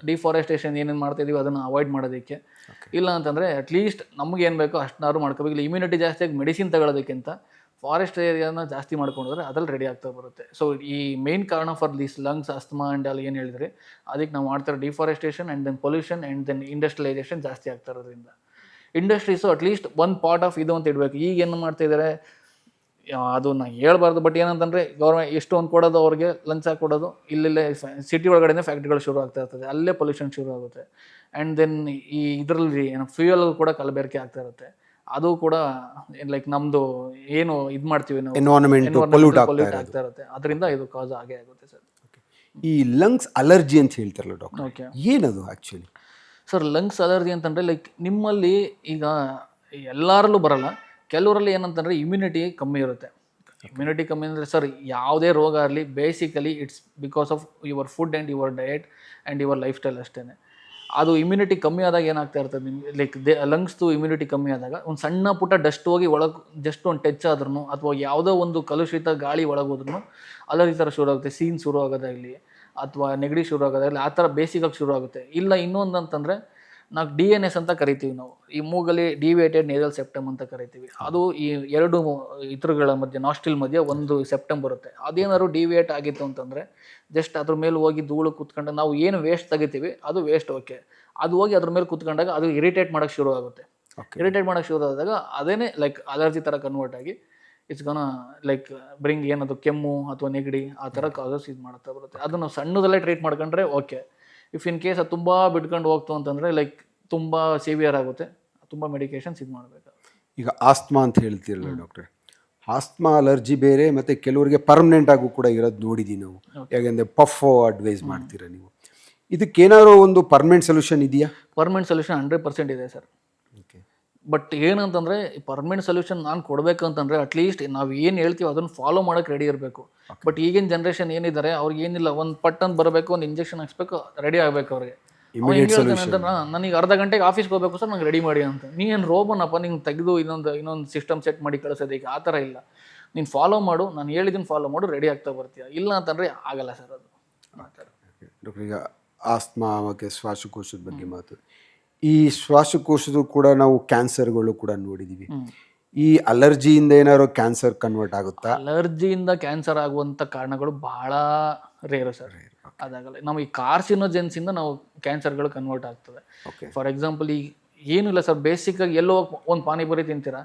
ಡಿಫಾರೆಸ್ಟೇಷನ್ ಏನೇನು ಮಾಡ್ತಾ ಇದೀವಿ ಅದನ್ನು ಅವಾಯ್ಡ್ ಮಾಡೋದಕ್ಕೆ. ಇಲ್ಲ ಅಂತಂದರೆ ಅಟ್ಲೀಸ್ಟ್ ನಮ್ಗೆ ಏನು ಬೇಕೋ ಅಷ್ಟನ್ನಾದ್ರು ಮಾಡ್ಕೋಬೇಕು. ಇಲ್ಲ ಇಮ್ಯುನಿಟಿ ಜಾಸ್ತಿ ಆಗಿ ಮೆಡಿಸಿನ್ ತಗೊಳ್ಳೋದಕ್ಕಿಂತ ಫಾರೆಸ್ಟ್ ಏರಿಯಾನ ಜಾಸ್ತಿ ಮಾಡ್ಕೊಂಡ್ರೆ ಅದ್ರಲ್ಲಿ ರೆಡಿ ಆಗ್ತಾ ಬರುತ್ತೆ. ಸೊ ಈ ಮೇನ್ ಕಾರಣ for this lungs, asthma and ಅಲ್ಲಿ ಏನು ಹೇಳಿದ್ರಿ, ಅದಕ್ಕೆ ನಾವು ಮಾಡ್ತಾರೆ deforestation and then pollution and then industrialisation ಜಾಸ್ತಿ ಆಗ್ತಾ ಇರೋದ್ರಿಂದ. ಇಂಡಸ್ಟ್ರೀಸು ಅಟ್ಲೀಸ್ಟ್ ಒಂದು ಪಾರ್ಟ್ ಆಫ್ ಇದು ಅಂತ ಇಡಬೇಕು. ಈಗ ಏನು ಮಾಡ್ತಾಯಿದ್ದಾರೆ ಅದು ನಾನು ಹೇಳ್ಬಾರ್ದು, ಬಟ್ ಏನಂತಂದರೆ ಗೌರ್ಮೆಂಟ್ ಎಷ್ಟು ಒಂದು ಕೊಡೋದು, ಅವ್ರಿಗೆ ಲಂಚ ಕೊಡೋದು, ಇಲ್ಲೇ ಸಿಟಿ ಒಳಗಡೆ ಫ್ಯಾಕ್ಟ್ರಿಗಳು ಶುರು ಆಗ್ತಾ ಇರ್ತದೆ, ಅಲ್ಲೇ ಪೊಲ್ಯೂಷನ್ ಶುರು ಆಗುತ್ತೆ. ಆ್ಯಂಡ್ ದೆನ್ ಈ ಇದರಲ್ಲಿ ಏನೋ ಫ್ಯೂಯಲ್ ಕೂಡ ಕಲಬೆರಕೆ ಆಗ್ತಾ ಇರುತ್ತೆ. ಅದು ಕೂಡ ಲೈಕ್ ನಮ್ಮದು ಏನು ಇದು ಮಾಡ್ತೀವಿ ನಾವು, ಎನ್ವೈರನ್ಮೆಂಟ್ ಪೊಲ್ಯೂಟ್ ಆಗ್ತಾ ಇರುತ್ತೆ. ಅದರಿಂದ ಇದು ಕಾಸ್ ಆಗೇ ಆಗುತ್ತೆ ಸರ್. ಈ ಲಂಗ್ಸ್ ಅಲರ್ಜಿ ಅಂತ ಹೇಳ್ತಾರಲ್ಲ ಡಾಕ್ಟರ್, ಏನದು ಆ್ಯಕ್ಚುಲಿ? ಸರ್, ಲಂಗ್ಸ್ ಅಲರ್ಜಿ ಅಂತಂದರೆ ಲೈಕ್ ನಿಮ್ಮಲ್ಲಿ ಈಗ ಎಲ್ಲರಲ್ಲೂ ಬರಲ್ಲ, ಕೆಲವರಲ್ಲಿ ಏನಂತಂದರೆ ಇಮ್ಯುನಿಟಿ ಕಮ್ಮಿ ಇರುತ್ತೆ. ಇಮ್ಯುನಿಟಿ ಕಮ್ಮಿ ಅಂದರೆ ಸರ್ ಯಾವುದೇ ರೋಗ ಇರಲಿ basically it's because of your food and your diet and your life style ಅಷ್ಟೇ. ಅದು ಇಮ್ಯುನಿಟಿ ಕಮ್ಮಿ ಆದಾಗ ಏನಾಗ್ತಾ ಇರ್ತದೆ ನಿಮಗೆ, ಲೈಕ್ ಲಂಗ್ಸ್ದು ಇಮ್ಯುನಿಟಿ ಕಮ್ಮಿ ಆದಾಗ ಒಂದು ಸಣ್ಣ ಪುಟ್ಟ ಡಸ್ಟ್ ಹೋಗಿ ಒಳಗೆ ಜಸ್ಟ್ ಒಂದು ಟಚ್ ಆದ್ರೂ ಅಥವಾ ಯಾವುದೋ ಒಂದು ಕಲುಷಿತ ಗಾಳಿ ಒಳಗೆ ಹೋದ್ರೂ ಅಲರ್ಜಿ ಥರ ಶುರು ಆಗುತ್ತೆ. ಸೀನ್ ಶುರು ಆಗೋದಾಗಲಿ ಅಥವಾ ನೆಗಡಿ ಶುರು ಆಗೋದಾಗಲಿ ಆ ಥರ ಬೇಸಿಗಾಗಿ ಶುರು ಆಗುತ್ತೆ. ಇಲ್ಲ ಇನ್ನೊಂದು ಅಂತಂದರೆ ನಾವು DNS ಅಂತ ಕರಿತೀವಿ. ನಾವು ಈ ಮೂಗಲ್ಲಿ ಡಿವಿಯೇಟೆಡ್ ನೇಸಲ್ ಸೆಪ್ಟಮ್ ಅಂತ ಕರಿತೀವಿ. ಅದು ಈ 2 ಇತರುಗಳ ಮಧ್ಯೆ ನಾಸ್ಟಿಲ್ ಮಧ್ಯೆ ಒಂದು ಸೆಪ್ಟಮ್ ಬರುತ್ತೆ. ಅದೇನಾದ್ರು ಡಿವಿಯೇಟ್ ಆಗಿತ್ತು ಅಂತಂದರೆ ಜಸ್ಟ್ ಅದ್ರ ಮೇಲೆ ಹೋಗಿ ಧೂಳು ಕೂತ್ಕೊಂಡಾಗ ನಾವು ಏನು ವೇಸ್ಟ್ ತೆಗಿತೀವಿ ಅದು ವೇಸ್ಟ್, ಓಕೆ, ಅದು ಹೋಗಿ ಅದ್ರ ಮೇಲೆ ಕೂತ್ಕೊಂಡಾಗ ಅದು ಇರಿಟೇಟ್ ಮಾಡೋಕ್ಕೆ ಶುರು ಆಗುತ್ತೆ. ಇರಿಟೇಟ್ ಮಾಡೋಕ್ಕೆ ಶುರು ಆದಾಗ ಅದೇನೇ ಲೈಕ್ ಅಲರ್ಜಿ ಥರ ಕನ್ವರ್ಟ್ ಆಗಿ ಇಟ್ಸ್ ಗೋನ ಲೈಕ್ ಬ್ರಿಂಗ್ ಏನದು ಕೆಮ್ಮು ಅಥವಾ ನೆಗಡಿ ಆ ಥರ ಕಾಸಸ್ ಇದು ಮಾಡ್ತಾ ಬರುತ್ತೆ. ಅದನ್ನು ಸಣ್ಣದಲ್ಲೇ ಟ್ರೀಟ್ ಮಾಡ್ಕೊಂಡ್ರೆ ಓಕೆ. ಇಫ್ ಇನ್ ಕೇಸ್ ಅದು ತುಂಬ ಬಿಟ್ಕೊಂಡು ಹೋಗ್ತು ಅಂತಂದರೆ ಲೈಕ್ ತುಂಬ ಸಿವಿಯರ್ ಆಗುತ್ತೆ, ತುಂಬ ಮೆಡಿಕೇಶನ್ಸ್ ಇದು ಮಾಡಬೇಕು. ಈಗ ಆಸ್ತಮಾ ಅಂತ ಹೇಳ್ತೀರಲ್ಲ ಡಾಕ್ಟ್ರೆ, ಆಸ್ತಮಾ ಅಲರ್ಜಿ ಬೇರೆ ಮತ್ತು ಕೆಲವರಿಗೆ ಪರ್ಮನೆಂಟ್ ಆಗು ಕೂಡ ಇರೋದು ನೋಡಿದ್ದೀವಿ ನಾವು. ಯಾಕೆಂದರೆ ಪಫ್ ಅಡ್ವೈಸ್ ಮಾಡ್ತೀರಾ ನೀವು, ಇದಕ್ಕೇನಾದ್ರು ಒಂದು ಪರ್ಮನೆಂಟ್ ಸೊಲ್ಯೂಷನ್ ಇದೆಯಾ? ಪರ್ಮನೆಂಟ್ ಸೊಲ್ಯೂಷನ್ 100% ಇದೆ ಸರ್. ಬಟ್ ಏನಂತಂದರೆ ಪರ್ಮನೆಂಟ್ ಸೊಲ್ಯೂಷನ್ ನಾನು ಕೊಡಬೇಕಂತಂದರೆ ಅಟ್ಲೀಸ್ಟ್ ನಾವು ಏನು ಹೇಳ್ತೀವಿ ಅದನ್ನು ಫಾಲೋ ಮಾಡೋಕ್ಕೆ ರೆಡಿ ಇರಬೇಕು. ಬಟ್ ಈಗಿನ ಜನ್ರೇಷನ್ ಏನಿದ್ದಾರೆ ಅವ್ರಿಗೆ ಏನಿಲ್ಲ, ಒಂದು ಪಟ್ಟನ್ನು ಬರಬೇಕು, ಒಂದು ಇಂಜೆಕ್ಷನ್ ಹಾಕ್ಸ್ಬೇಕು, ರೆಡಿ ಆಗಬೇಕು ಅವ್ರಿಗೆ. ನನಗೆ ಅರ್ಧ ಗಂಟೆಗೆ ಆಫೀಸ್ಗೆ ಹೋಗ್ಬೇಕು ಸರ್, ನಂಗೆ ರೆಡಿ ಮಾಡಿ ಅಂತ. ನೀನು ರೋಬೋನಪ್ಪ, ನಿಂಗೆ ತೆಗೆದು ಇನ್ನೊಂದು ಸಿಸ್ಟಮ್ ಸೆಟ್ ಮಾಡಿ ಕಳಿಸೋದಕ್ಕೆ ಆ ಥರ ಇಲ್ಲ. ನೀನು ಫಾಲೋ ಮಾಡು, ನಾನು ಹೇಳಿದ್ದೀನಿ ಫಾಲೋ ಮಾಡು, ರೆಡಿ ಆಗ್ತಾ ಬರ್ತೀಯ. ಇಲ್ಲ ಅಂತಂದರೆ ಆಗಲ್ಲ ಸರ್ ಅದು ಆ ಥರ. ಡಾಕ್ಟರ್, ಈಗ ಆಸ್ತಮಾ ಮತ್ತು ಶ್ವಾಸಕೋಶದ ಬಗ್ಗೆ ಮಾತು, ಈ ಶ್ವಾಸಕೋಶದ ಕೂಡ ನಾವು ಕ್ಯಾನ್ಸರ್ಗಳು ಕೂಡ ನೋಡಿದ್ದೀವಿ. ಈ ಅಲರ್ಜಿಯಿಂದ ಏನಾದ್ರು ಕ್ಯಾನ್ಸರ್ ಕನ್ವರ್ಟ್ ಆಗುತ್ತಾ? ಅಲರ್ಜಿಯಿಂದ ಕ್ಯಾನ್ಸರ್ ಆಗುವಂಥ ಕಾರಣಗಳು ಬಹಳ ರೇರು ಸರ್, ಅದಾಗಲ್ಲ. ನಾವು ಈ ಕಾರ್ಸಿನೋಜೆನ್ಸಿಂದ ನಾವು ಕ್ಯಾನ್ಸರ್ಗಳು ಕನ್ವರ್ಟ್ ಆಗ್ತದೆ. ಫಾರ್ ಎಕ್ಸಾಂಪಲ್ ಈಗ ಏನಿಲ್ಲ ಸರ್, ಬೇಸಿಕ್ಕಾಗಿ ಎಲ್ಲೋ ಒಂದು ಪಾನಿಪುರಿ ತಿಂತೀರಾ,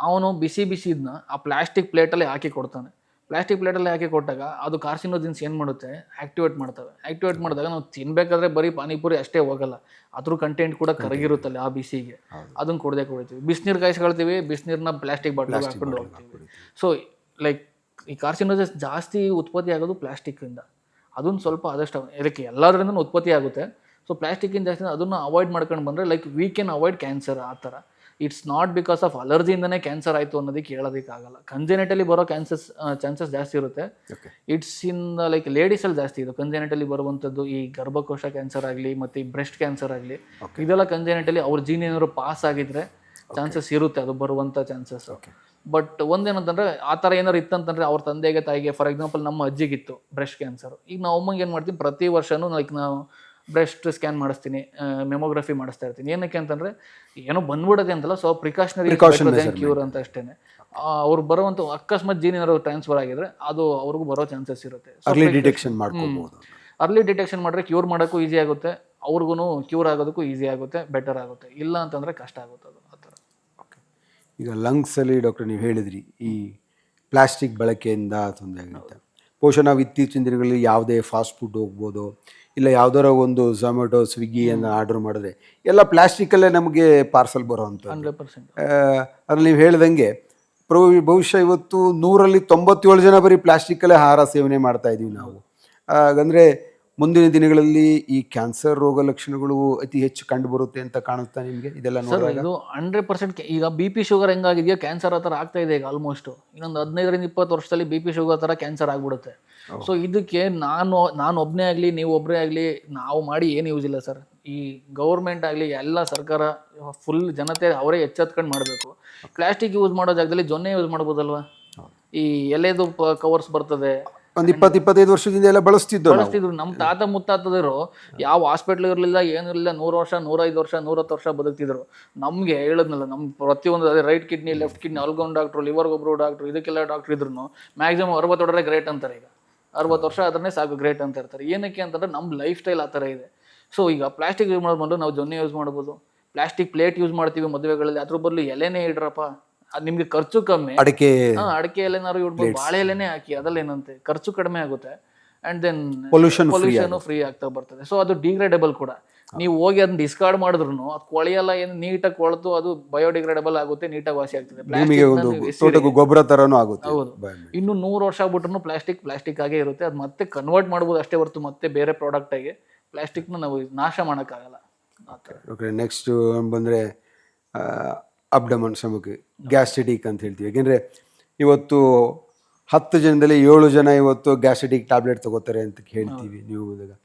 ಅವನು ಬಿಸಿ ಇದನ್ನ ಆ ಪ್ಲಾಸ್ಟಿಕ್ ಪ್ಲೇಟಲ್ಲಿ ಹಾಕಿ ಕೊಡ್ತಾನೆ. ಪ್ಲಾಸ್ಟಿಕ್ ಪ್ಲೇಟಲ್ಲಿ ಹಾಕಿ ಕೊಟ್ಟಾಗ ಅದು ಕಾರ್ಸಿನೋಜೆನ್ಸ್ ಏನು ಮಾಡುತ್ತೆ, ಆ್ಯಕ್ಟಿವೇಟ್ ಮಾಡ್ತವೆ. ಆ್ಯಕ್ಟಿವೇಟ್ ಮಾಡಿದಾಗ ನಾವು ತಿನ್ನಬೇಕಾದ್ರೆ ಬರೀ ಪಾನಿಪುರಿ ಅಷ್ಟೇ ಹೋಗಲ್ಲ, ಅದ್ರ ಕಂಟೆಂಟ್ ಕೂಡ ಕರಗಿರುತ್ತಲ್ಲ ಆ ಬಿಸಿಗೆ, ಅದನ್ನು ಕುಡಿತೀವಿ. ಬಿಸಿನೀರು ಕಾಯಿಸ್ಕೊಳ್ತೀವಿ, ಬಿಸಿನೀರನ್ನ ಪ್ಲಾಸ್ಟಿಕ್ ಬಾಟ್ಲಿಗೆ ಹಾಕೊಂಡು ಹೋಗ್ತೀವಿ. ಸೊ ಲೈಕ್ ಈ ಕಾರ್ಸಿನೋಜೆನ್ಸ್ ಜಾಸ್ತಿ ಉತ್ಪತ್ತಿ ಆಗೋದು ಪ್ಲಾಸ್ಟಿಕ್ಕಿಂದ. ಅದನ್ನು ಸ್ವಲ್ಪ ಆದಷ್ಟು ಇದಕ್ಕೆ ಎಲ್ಲದರಿಂದ ಉತ್ಪತ್ತಿ ಆಗುತ್ತೆ. ಸೊ ಪ್ಲಾಸ್ಟಿಕ್ಕಿಂದ ಜಾಸ್ತಿ ಅದನ್ನು ಅವಾಯ್ಡ್ ಮಾಡ್ಕೊಂಡು ಬಂದರೆ like we can avoid cancer ಆ ಥರ. ಇಟ್ಸ್ ನಾಟ್ ಬಿಕಾಸ್ ಆಫ್ ಅಲರ್ಜಿಯಿಂದನೇ ಕ್ಯಾನ್ಸರ್ ಆಯಿತು ಅನ್ನೋದಕ್ಕೆ ಹೇಳೋದಕ್ಕಾಗಲ್ಲ. ಕಂಜೆನೆಟಲಿ ಬರೋ ಚಾನ್ಸಸ್ ಜಾಸ್ತಿ ಇರುತ್ತೆ. ಇಟ್ಸ್ ಇನ್ ಲೈಕ್ ಲೇಡೀಸಲ್ಲಿ ಜಾಸ್ತಿ ಇದೆ ಕಂಜೆನೆಟಲಿ ಬರುವಂಥದ್ದು. ಈ ಗರ್ಭಕೋಶ ಕ್ಯಾನ್ಸರ್ ಆಗಲಿ ಮತ್ತು ಈ ಬ್ರೆಸ್ಟ್ ಕ್ಯಾನ್ಸರ್ ಆಗಲಿ, ಇದೆಲ್ಲ ಕಂಜೆನೆಟಲಿ ಅವ್ರ ಜೀನ್ ಏನಾದ್ರು ಪಾಸ್ ಆಗಿದ್ರೆ ಚಾನ್ಸಸ್ ಇರುತ್ತೆ ಅದು ಬರುವಂಥ ಚಾನ್ಸಸ್. ಬಟ್ ಒಂದೇನಂತಂದ್ರೆ ಆ ಥರ ಏನಾರು ಇತ್ತಂತಂದ್ರೆ ಅವ್ರ ತಂದೆಗೆ ತಾಯಿಗೆ, ಫಾರ್ ಎಕ್ಸಾಂಪಲ್ ನಮ್ಮ ಅಜ್ಜಿಗಿತ್ತು ಬ್ರೆಸ್ಟ್ ಕ್ಯಾನ್ಸರ್. ಈಗ ನಾವು ಅಮ್ಮಂಗೆ ಏನು ಮಾಡ್ತೀವಿ, ಪ್ರತಿ ವರ್ಷನೂ ಲೈಕ್ ನಾವು ಬ್ರೆಸ್ಟ್ ಸ್ಕ್ಯಾನ್ ಮಾಡಿಸ್ತೀನಿ, ಮೆಮೊಗ್ರಫಿ ಮಾಡಿಸ್ತಾ ಇರ್ತೀನಿ. ಏನಕ್ಕೆ ಅಂತಂದ್ರೆ ಏನೋ ಬಂದ್ಬಿಡೋದೆ ಅಂತಲ್ಲ, ಸೊ ಪ್ರಿಕಾಷನರಿ ಕ್ಯೂರ್ ಅಂತ ಅಷ್ಟೇನೆ. ಅವ್ರು ಬರುವಂಥ ಅಕಸ್ಮಾತ್ ಜೀನ್ ಏನಾದ್ರು ಟ್ರಾನ್ಸ್ಫರ್ ಆಗಿದ್ರೆ ಅದು ಅವ್ರಿಗೂ ಬರೋ ಚಾನ್ಸಸ್ ಇರುತ್ತೆ. ಅರ್ಲಿ ಡಿಟೆಕ್ಷನ್ ಮಾಡ್ಕೋಬಹುದು. ಅರ್ಲಿ ಡಿಟೆಕ್ಷನ್ ಮಾಡಿದ್ರೆ ಕ್ಯೂರ್ ಮಾಡೋಕ್ಕೂ ಈಸಿ ಆಗುತ್ತೆ, ಅವ್ರಿಗೂ ಕ್ಯೂರ್ ಆಗೋದಕ್ಕೂ ಈಸಿ ಆಗುತ್ತೆ, ಬೆಟರ್ ಆಗುತ್ತೆ. ಇಲ್ಲ ಅಂತಂದ್ರೆ ಕಷ್ಟ ಆಗುತ್ತೆ ಅದು ಆ ಥರ. ಈಗ ಲಂಗ್ಸಲ್ಲಿ ಡಾಕ್ಟರ್ ನೀವು ಹೇಳಿದ್ರಿ ಈ ಪ್ಲಾಸ್ಟಿಕ್ ಬಳಕೆಯಿಂದ ತೊಂದರೆ ಆಗುತ್ತೆ. ಬಹುಶಃ ನಾವು ಇತ್ತೀಚಿನ ದಿನಗಳಲ್ಲಿ ಯಾವುದೇ ಫಾಸ್ಟ್ ಫುಡ್ ಹೋಗ್ಬೋದು, ಇಲ್ಲ ಯಾವ್ದಾರ ಒಂದು ಝೊಮ್ಯಾಟೊ ಸ್ವಿಗ್ಗಿಯನ್ನು ಆರ್ಡರ್ ಮಾಡಿದ್ರೆ ಎಲ್ಲ ಪ್ಲಾಸ್ಟಿಕಲ್ಲೇ ನಮಗೆ ಪಾರ್ಸಲ್ ಬರೋವಂಥದ್ದು. 100%. ಅದ್ರಲ್ಲಿ ನೀವು ಹೇಳ್ದಂಗೆ ಬಹುಶಃ ಇವತ್ತು 100ರಲ್ಲಿ 97 ಜನ ಬರೀ ಪ್ಲಾಸ್ಟಿಕಲ್ಲೇ ಆಹಾರ ಸೇವನೆ ಮಾಡ್ತಾ ಇದ್ದೀವಿ ನಾವು. ಹಾಗಂದರೆ ಮುಂದಿನ ದಿನಗಳಲ್ಲಿ ಈ ಕ್ಯಾನ್ಸರ್ ರೋಗ ಲಕ್ಷಣಗಳು ಅತಿ ಹೆಚ್ಚು ಕಂಡು ಬರುತ್ತೆ ಅಂತ ಕಾಣುತ್ತಾ ನಿಮಗೆ ಇದೆಲ್ಲ ನೋಡಿದಾಗ? ಇದು 100% ಈಗ ಬಿ ಪಿ ಶುಗರ್ ಹೆಂಗಾಗಿದೆಯೋ ಕ್ಯಾನ್ಸರ್ ಆ ಥರ ಆಗ್ತಾ ಇದೆ ಈಗ ಆಲ್ಮೋಸ್ಟ್. ಇನ್ನೊಂದು 15ರಿಂದ 20 ವರ್ಷದಲ್ಲಿ ಬಿ ಪಿ ಶುಗರ್ ಥರ ಕ್ಯಾನ್ಸರ್ ಆಗ್ಬಿಡುತ್ತೆ. ಸೊ ಇದಕ್ಕೆ ನಾನು ಒಬ್ಬನೇ ಆಗಲಿ ನೀವು ಒಬ್ಬರೇ ಆಗಲಿ ನಾವು ಮಾಡಿ ಏನು ಯೂಸ್ ಇಲ್ಲ ಸರ್. ಈ ಗೌರ್ಮೆಂಟ್ ಆಗಲಿ ಎಲ್ಲ ಸರ್ಕಾರ ಫುಲ್ ಜನತೆ ಅವರೇ ಎಚ್ಚೆತ್ಕೊಂಡು ಮಾಡಬೇಕು. ಪ್ಲಾಸ್ಟಿಕ್ ಯೂಸ್ ಮಾಡೋ ಜಾಗದಲ್ಲಿ ಜೊನ್ನೆ ಯೂಸ್ ಮಾಡ್ಬೋದಲ್ವಾ? ಈ ಎಲೆದು ಕವರ್ಸ್ ಬರ್ತದೆ, ಒಂದು 20-25 ವರ್ಷದಿಂದ ಎಲ್ಲ ಬಳಸ್ತಿದ್ರು. ನಮ್ಮ ತಾತ ಮುತ್ತಾತದರು ಯಾವ ಹಾಸ್ಪಿಟ್ಲ್ ಇರಲಿಲ್ಲ, ಏನಿರಲಿಲ್ಲ, 100 ವರ್ಷ 105 ವರ್ಷ 110 ವರ್ಷ ಬದುಕ್ತಿದ್ರು. ನಮ್ಗೆ ಹೇಳಿದ್ನಲ್ಲ, ನಮ್ಮ ಪ್ರತಿಯೊಂದು ಅದೇ ರೈಟ್ ಕಿಡ್ನಿ ಲೆಫ್ಟ್ ಕಿಡ್ನಿ ಅಲ್ಗೊಂದು ಡಾಕ್ಟ್ರು, ಲಿವರ್ಗೊಬ್ರು ಡಾಕ್ಟ್ರು, ಇದಕ್ಕೆಲ್ಲ ಡಾಕ್ಟ್ರ್ ಇದ್ರು ಮ್ಯಾಕ್ಸಿಮಮ್ 60 ಹೊಡೆದ್ರೆ ಗ್ರೇಟ್ ಅಂತಾರೆ. ಈಗ 60 ವರ್ಷ ಅದನ್ನೇ ಸಾಕು ಗ್ರೇಟ್ ಅಂತ ಇರ್ತಾರೆ. ಏನಕ್ಕೆ ಅಂತಂದ್ರೆ ನಮ್ಮ ಲೈಫ್ ಸ್ಟೈಲ್ ಆ ಥರ ಇದೆ. ಸೊ ಈಗ ಪ್ಲಾಸ್ಟಿಕ್ ಯೂಸ್ ಮಾಡ್ಬೋದು, ನಾವು ಜೊನ್ನೆ ಯೂಸ್ ಮಾಡ್ಬೋದು. ಪ್ಲಾಸ್ಟಿಕ್ ಪ್ಲೇಟ್ ಯೂಸ್ ಮಾಡ್ತೀವಿ ಮದುವೆಗಳಲ್ಲಿ, ಅದ್ರ ಬದಲು ಎಲೆನೇ ಇಡ್ರಪ್ಪ, ಅದು ನಿಮ್ಗೆ ಖರ್ಚು ಕಮ್ಮಿ. ಅಡಿಕೆ ಎಲೆನಾರು ಇಡ್ಬೋದು, ಬಾಳೆ ಎಲೆನೇ ಹಾಕಿ, ಅದ್ರಲ್ಲಿ ಏನಂತೆ ಖರ್ಚು ಕಡಿಮೆ ಆಗುತ್ತೆ. ಅಂಡ್ ದೆನ್ ಪೊಲ್ಯೂಷನ್ ಫ್ರೀ ಆಗ್ತಾ ಬರ್ತದೆ. ಸೊ ಅದು ಡಿಗ್ರೇಡೇಬಲ್ ಕೂಡ. ನೀವು ಹೋಗಿ ಅದನ್ನ ಡಿಸ್ಕಾರ್ಡ್ ಮಾಡಿದ್ರು ಅದು ಕೊಳೆಯಲ್ಲ, ಏನು ನೀಟಾಗಿ ಕೊಳ್ತು ಅದು ಬಯೋಡಿಗ್ರೇಡೇಬಲ್ ಆಗುತ್ತೆ, ನೀಟಾಗಿ ವಾಸಿ ಆಗ್ತದೆ, ಗೊಬ್ಬರ ತರನೂ ಆಗುತ್ತೆ. ಹೌದು. ಇನ್ನು 100 ವರ್ಷ ಆಗ್ಬಿಟ್ರು ಪ್ಲಾಸ್ಟಿಕ್ ಆಗೇ ಇರುತ್ತೆ. ಅದು ಮತ್ತೆ ಕನ್ವರ್ಟ್ ಮಾಡ್ಬೋದು ಅಷ್ಟೇ ಹೊರತು ಮತ್ತೆ ಬೇರೆ ಪ್ರಾಡಕ್ಟ್ ಆಗಿ ಪ್ಲಾಸ್ಟಿಕ್ನ ನಾವು ನಾಶ ಮಾಡೋಕ್ಕಾಗಲ್ಲ. ನೆಕ್ಸ್ಟ್ ಬಂದರೆ ಅಬ್ಡಮನ್ ಸ್ಟಮಕ್ ಗ್ಯಾಸ್ಟ್ರಿಟಿಕ್ ಅಂತ ಹೇಳ್ತೀವಿ. ಯಾಕೆಂದರೆ ಇವತ್ತು 10 ಜನದಲ್ಲಿ 7 ಜನ ಇವತ್ತು ಗ್ಯಾಸ್ಟ್ರಿಟಿಕ್ ಟ್ಯಾಬ್ಲೆಟ್ ತಗೋತಾರೆ ಅಂತ ಹೇಳ್ತೀವಿ. ನೀವು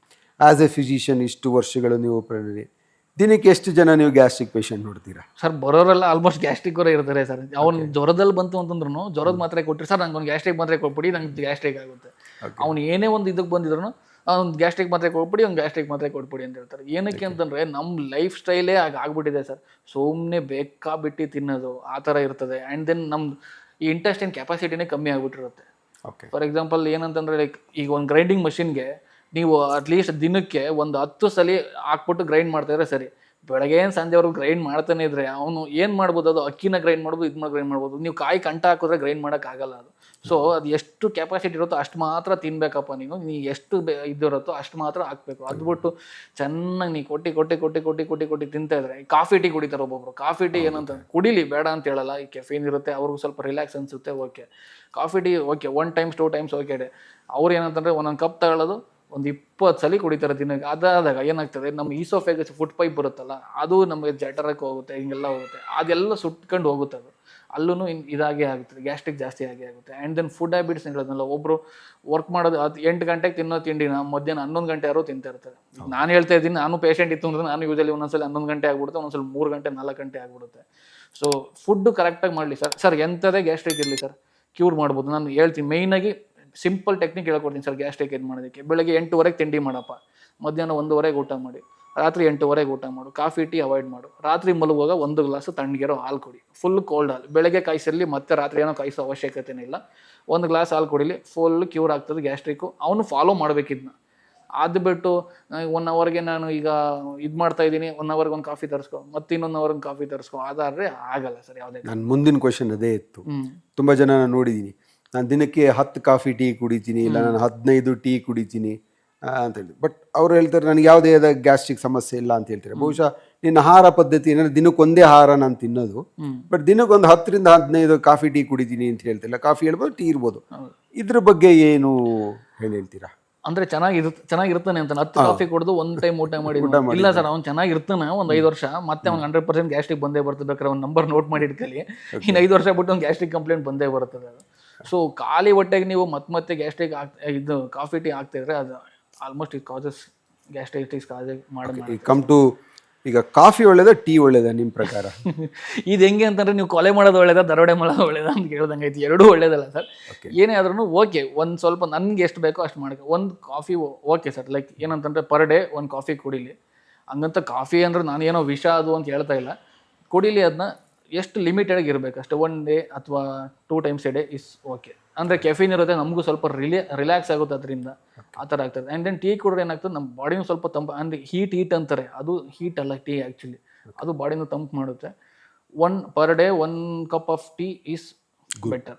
ಆ್ಯಸ್ ಎ ಫಿಸಿಷಿಯನ್ ಇಷ್ಟು ವರ್ಷಗಳು ನೀವು ದಿನಕ್ಕೆ ಎಷ್ಟು ಜನ ನೀವು ಗ್ಯಾಸ್ಟ್ರಿಕ್ ಪೇಷಂಟ್ ನೋಡ್ತೀರಾ? ಸರ್ ಬರೋರೆಲ್ಲ ಆಲ್ಮೋಸ್ಟ್ ಗ್ಯಾಸ್ಟ್ರಿಕ್ ಅವರೇ ಇರ್ತಾರೆ ಸರ್. ಅವ್ನು ಜ್ವರದಲ್ಲಿ ಬಂತು ಅಂತಂದ್ರು ಜ್ವರದ ಮಾತ್ರೆ ಕೊಟ್ಟರೆ ಸರ್ ನಂಗೆ ಒಂದು ಗ್ಯಾಸ್ಟ್ರಿಕ್ ಮಾತ್ರೆ ಕೊಟ್ಬಿಡಿ, ನಂಗೆ ಗ್ಯಾಸ್ಟ್ರಿಕ್ ಆಗುತ್ತೆ. ಅವ್ನು ಏನೇ ಒಂದು ಇದಕ್ಕೆ ಬಂದಿದ್ರು ಅವ್ನು ಗ್ಯಾಸ್ಟ್ರಿಕ್ ಮಾತ್ರೆ ಕೊಟ್ಬಿಡಿ, ಅವ್ನು ಗ್ಯಾಸ್ಟ್ರಿಕ್ ಮಾತ್ರೆ ಕೊಟ್ಬಿಡಿ ಅಂತ ಹೇಳ್ತಾರೆ. ಏನಕ್ಕೆ ಅಂತಂದರೆ ನಮ್ಮ ಲೈಫ್ ಸ್ಟೈಲೇ ಆಗ್ಬಿಟ್ಟಿದೆ ಸರ್. ಸುಮ್ಮನೆ ಬೇಕಾಬಿಟ್ಟು ತಿನ್ನೋದು ಆ ಥರ ಇರ್ತದೆ. ಆ್ಯಂಡ್ ದೆನ್ ನಮ್ಮ ಈ ಇಂಟೆಸ್ಟೈನ್ ಕೆಪಾಸಿಟಿನೇ ಕಮ್ಮಿ ಆಗಿಬಿಟ್ಟಿರುತ್ತೆ. ಫಾರ್ ಎಕ್ಸಾಂಪಲ್ ಏನಂತಂದರೆ ಲೈಕ್ ಈಗ ಒಂದು ಗ್ರೈಂಡಿಂಗ್ ಮಷಿನ್ಗೆ ನೀವು ಅಟ್ಲೀಸ್ಟ್ ದಿನಕ್ಕೆ ಒಂದು 10 ಸಲ ಹಾಕ್ಬಿಟ್ಟು ಗ್ರೈಂಡ್ ಮಾಡ್ತಾಯಿದ್ರೆ ಸರಿ. ಬೆಳಗ್ಗೆ ಸಂಜೆವರೆಗೂ ಗ್ರೈಂಡ್ ಮಾಡ್ತಾನೆ ಇದ್ರೆ ಅವನು ಏನು ಮಾಡ್ಬೋದು, ಅದು ಅಕ್ಕಿನ ಗ್ರೈಂಡ್ ಮಾಡ್ಬೋದು, ಇದನ್ನ ಗ್ರೈಂಡ್ ಮಾಡ್ಬೋದು. ನೀವು ಕಾಯಿ ಕಂಟ ಹಾಕಿದ್ರೆ ಗ್ರೈಂಡ್ ಮಾಡೋಕ್ಕಾಗಲ್ಲ ಅದು. ಸೊ ಅದು ಎಷ್ಟು ಕೆಪಾಸಿಟಿ ಇರುತ್ತೋ ಅಷ್ಟು ಮಾತ್ರ ತಿನ್ಬೇಕಪ್ಪ. ನೀನು ಎಷ್ಟು ಇದಿರುತ್ತೋ ಅಷ್ಟು ಮಾತ್ರ ಹಾಕ್ಬೇಕು. ಅದು ಬಿಟ್ಟು ಚೆನ್ನಾಗಿ ನೀ ಕೊಟ್ಟು ತಿಂತಾ ಇದ್ರೆ. ಕಾಫಿ ಟೀ ಕುಡಿತಾರೆ ಒಬ್ಬೊಬ್ರು. ಕಾಫಿ ಟೀ ಏನಂತ ಕುಡಿಲಿ, ಬೇಡ ಅಂತ ಹೇಳಲ್ಲ. ಈ ಕೆಫೀನ್ ಇರುತ್ತೆ, ಅವ್ರಿಗೂ ಸ್ವಲ್ಪ ರಿಲ್ಯಾಕ್ಸ್ ಅನಿಸುತ್ತೆ, okay. Coffee tea okay, 1 times 2 times okay day. ಅವ್ರು ಏನಂತಂದರೆ ಒಂದೊಂದು ಕಪ್ ತಗೊಳ್ಳೋದು ಒಂದು 20 ಸಲ ಕುಡಿತಾರೆ ದಿನಕ್ಕೆ. ಅದಾದಾಗ ಏನಾಗ್ತದೆ, ನಮ್ಮ ಈಸೋಫೇಗಸ್ ಫುಡ್ ಪೈಪ್ ಬರುತ್ತಲ್ಲ, ಅದು ನಮಗೆ ಜಠರಕ್ಕೆ ಹೋಗುತ್ತೆ, ಹಿಂಗೆಲ್ಲ ಹೋಗುತ್ತೆ. ಅದೆಲ್ಲ ಸುಟ್ಕೊಂಡು ಹೋಗುತ್ತೆ. ಅದು ಅಲ್ಲೂ ಇದಾಗೇ ಆಗುತ್ತದೆ, ಗ್ಯಾಸ್ಟ್ರಿಕ್ ಜಾಸ್ತಿ ಆಗುತ್ತೆ. ಆ್ಯಂಡ್ ದೆನ್ ಫುಡ್ ಹ್ಯಾಬಿಟ್ಸ್ ಹೇಳೋದಲ್ಲ, ಒಬ್ಬರು ವರ್ಕ್ ಮಾಡೋದು 8 ಗಂಟೆಗೆ ತಿನ್ನೋ ತಿಂಡಿನ ಮಧ್ಯಾಹ್ನ 11 ಗಂಟೆ ಯಾರೋ ತಿಂತಾ ಇರ್ತಾರೆ. ನಾನು ಹೇಳ್ತಾ ಇದ್ದೀನಿ, ನಾನು ಪೇಷಂಟ್ ಇತ್ತು ಅಂದ್ರೆ ನಾನು ಯೂಸಲಿ ಒಂದೊಂದ್ಸಲ 11 ಗಂಟೆ ಆಗ್ಬಿಡುತ್ತೆ, ಒಂದೊಂದ್ಸಲ 3 ಗಂಟೆ 4 ಗಂಟೆ ಆಗ್ಬಿಡುತ್ತೆ. ಸೊ ಫುಡ್ಡು ಕರೆಕ್ಟಾಗಿ ಮಾಡಲಿ ಸರ್. ಎಂಥದೇ ಗ್ಯಾಸ್ಟ್ರಿಕ್ ಇರಲಿ ಸರ್, ಕ್ಯೂರ್ ಮಾಡ್ಬೋದು. ನಾನು ಹೇಳ್ತೀನಿ, ಮೇಯ್ನಾಗಿ ಸಿಂಪಲ್ ಟೆಕ್ನಿಕ್ ಹೇಳ್ಕೊಡ್ತೀನಿ ಸರ್ ಗ್ಯಾಸ್ಟ್ರಿಕ್ ಇದು ಮಾಡೋದಕ್ಕೆ. ಬೆಳಗ್ಗೆ 8 ತಿಂಡಿ ಮಾಡಪ್ಪ, ಮಧ್ಯಾಹ್ನ 1 ಊಟ ಮಾಡಿ, ರಾತ್ರಿ 8 ಊಟ ಮಾಡು. ಕಾಫಿ ಟೀ ಅವಾಯ್ಡ್ ಮಾಡು. ರಾತ್ರಿ ಮಲಗುವಾಗ 1 ಗ್ಲಾಸ್ ತಣ್ಣಗಿರೋ ಹಾಲು ಕುಡಿ, ಫುಲ್ ಕೋಲ್ಡ್ ಹಾಲು. ಬೆಳಗ್ಗೆ ಕಾಯಿಸಲಿ, ಮತ್ತೆ ರಾತ್ರಿ ಏನೋ ಕಾಯಿಸೋ ಅವಶ್ಯಕತೆನೇ ಇಲ್ಲ. 1 ಗ್ಲಾಸ್ ಹಾಲು ಕುಡಿಲಿ, ಫುಲ್ ಕ್ಯೂರ್ ಆಗ್ತದೆ ಗ್ಯಾಸ್ಟ್ರಿಕ್ಕು. ಅವನು ಫಾಲೋ ಮಾಡಬೇಕಿದ್ನ. ಅದು ಬಿಟ್ಟು 1 ಅವರ್ಗೆ ನಾನು ಈಗ ಇದು ಮಾಡ್ತಾ ಇದ್ದೀನಿ, 1 ಅವರ್ಗೆ ಒಂದು ಕಾಫಿ ತರಿಸ್ಕೊ, ಮತ್ತೆ ಇನ್ನೊಂದು ಅವರ್ಗೆ ಕಾಫಿ ತರಿಸ್ಕೊ, ಅದಾದ್ರೆ ಆಗಲ್ಲ ಸರ್ ಯಾವುದೇ. ನನ್ನ ಮುಂದಿನ ಕ್ವಶನ್ ಅದೇ ಇತ್ತು. ತುಂಬ ಜನ ನಾನು ನೋಡಿದ್ದೀನಿ, ನಾನು ದಿನಕ್ಕೆ 10 ಕಾಫಿ ಟೀ ಕುಡಿತೀನಿ, ಇಲ್ಲ ನಾನು 15 ಟೀ ಕುಡಿತೀನಿ ಅಂತ ಹೇಳಿ. ಬಟ್ ಅವ್ರು ಹೇಳ್ತಾರೆ ನನಗೆ ಯಾವುದೇ ಗ್ಯಾಸ್ಟ್ರಿಕ್ ಸಮಸ್ಯೆ ಇಲ್ಲ ಅಂತ ಹೇಳ್ತಾರೆ. ಬಹುಶಃ ನಿನ್ನ ಆಹಾರ ಪದ್ಧತಿ ಏನಂದ್ರೆ ದಿನಕ್ಕೊಂದೇ ಆಹಾರ ನಾನು ತಿನ್ನೋದು, ಬಟ್ ದಿನಕ್ಕೊಂದು 10ರಿಂದ 15 ಕಾಫಿ ಟೀ ಕುಡಿತೀನಿ ಅಂತ ಹೇಳ್ತಿಲ್ಲ. ಕಾಫಿ ಹೇಳ್ಬೋದು, ಟೀ ಇರ್ಬೋದು. ಇದ್ರ ಬಗ್ಗೆ ಏನು ಹೇಳ್ತೀರಾ? ಅಂದ್ರೆ ಚೆನ್ನಾಗಿರ್ತಾನೆ ಅಂತ 10 ಕಾಫಿ ಕುಡಿದು ಒಂದ್ ಟೈಮ್ ಊಟ ಮಾಡಿ ಇಲ್ಲ ಸರ್, ಅವ್ನು ಚೆನ್ನಾಗಿರ್ತಾನೆ ಒಂದ್ 5 ವರ್ಷ, ಮತ್ತೆ ಅವ್ನು 100% ಗ್ಯಾಸ್ಟ್ರಿಕ್ ಬಂದೇ ಬರ್ತದೆ. ಬೇಕಾದ್ರೆ ಅವ್ನ ನಂಬರ್ ನೋಟ್ ಮಾಡಿ ಇಟ್ಕೊಳ್ಳಿ, ಇನ್ನು 5 ವರ್ಷ ಬಿಟ್ಟು ಒಂದು ಗ್ಯಾಸ್ಟ್ರಿಕ್ ಕಂಪ್ಲೇಂಟ್ ಬಂದೇ ಬರ್ತದೆ ಅದು. ಸೊ ಖಾಲಿ ಹೊಟ್ಟೆಗೆ ನೀವು ಮತ್ತೆ ಗ್ಯಾಸ್ಟ್ರಿಕ್ ಇದು ಕಾಫಿ ಟೀ ಆಗ್ತಿದ್ರೆ ಅದು ಆಲ್ಮೋಸ್ಟ್ ಇಟ್ ಕಾಸಸ್ ಗ್ಯಾಸ್ಟ್ರೈಟಿಸ್ ಕಾಸೇ ಮಾಡಿ. ಕಮ್ ಟು ಈಗ ಕಾಫಿ ಒಳ್ಳೇದ ಟೀ ಒಳ್ಳೇದ ನಿಮ್ಮ ಪ್ರಕಾರ? ಇದು ಹೆಂಗೆ ಅಂತಂದ್ರೆ, ನೀವು ಕೊಲೆ ಮಾಡೋದು ಒಳ್ಳೇದ ದರೋಡೆ ಮಾಡೋದು ಒಳ್ಳೇದ ಅಂತ ಕೇಳ್ದಂಗೆ ಐತಿ. ಎರಡೂ ಒಳ್ಳೇದಲ್ಲ ಸರ್. ಏನೇ ಆದ್ರೂ ಓಕೆ, ಒಂದು ಸ್ವಲ್ಪ ನನ್ಗೆ ಎಷ್ಟು ಬೇಕೋ ಅಷ್ಟು ಮಾಡ್ಕೊ. ಒಂದು ಕಾಫಿ ಓಕೆ ಸರ್, ಲೈಕ್ ಏನಂತಂದ್ರೆ ಪರ್ ಡೇ ಒಂದು ಕಾಫಿ ಕುಡೀಲಿ. ಹಂಗಂತ ಕಾಫಿ ಅಂದ್ರೆ ನಾನು ಏನೋ ವಿಷ ಅದು ಅಂತ ಹೇಳ್ತಾ ಇಲ್ಲ, ಕುಡೀಲಿ. ಅದನ್ನ ಎಷ್ಟು ಲಿಮಿಟೆಡ್ ಇರಬೇಕು ಅಷ್ಟೇ. 1 ಡೇ ಅಥವಾ 2 times A day is okay. ಅಂದರೆ ಕೆಫೀನ್ ಇರುತ್ತೆ, ನಮಗೂ ಸ್ವಲ್ಪ ರಿಲ್ಯಾಕ್ಸ್ ಆಗುತ್ತೆ ಅದರಿಂದ, ಆ ಥರ ಆಗ್ತದೆ. ಆ್ಯಂಡ್ ದೆನ್ ಟೀ ಕುಡಿದ್ರೆ ಏನಾಗ್ತದೆ, ನಮ್ಮ ಬಾಡಿನೂ ಸ್ವಲ್ಪ ತಂಪು, ಅಂದರೆ ಹೀಟ್ ಅಂತಾರೆ, ಅದು ಹೀಟ್ ಅಲ್ಲ ಟೀ ಆ್ಯಕ್ಚುಲಿ, ಅದು ಬಾಡಿನೂ ತಂಪು ಮಾಡುತ್ತೆ. Per day 1 cup of tea is better.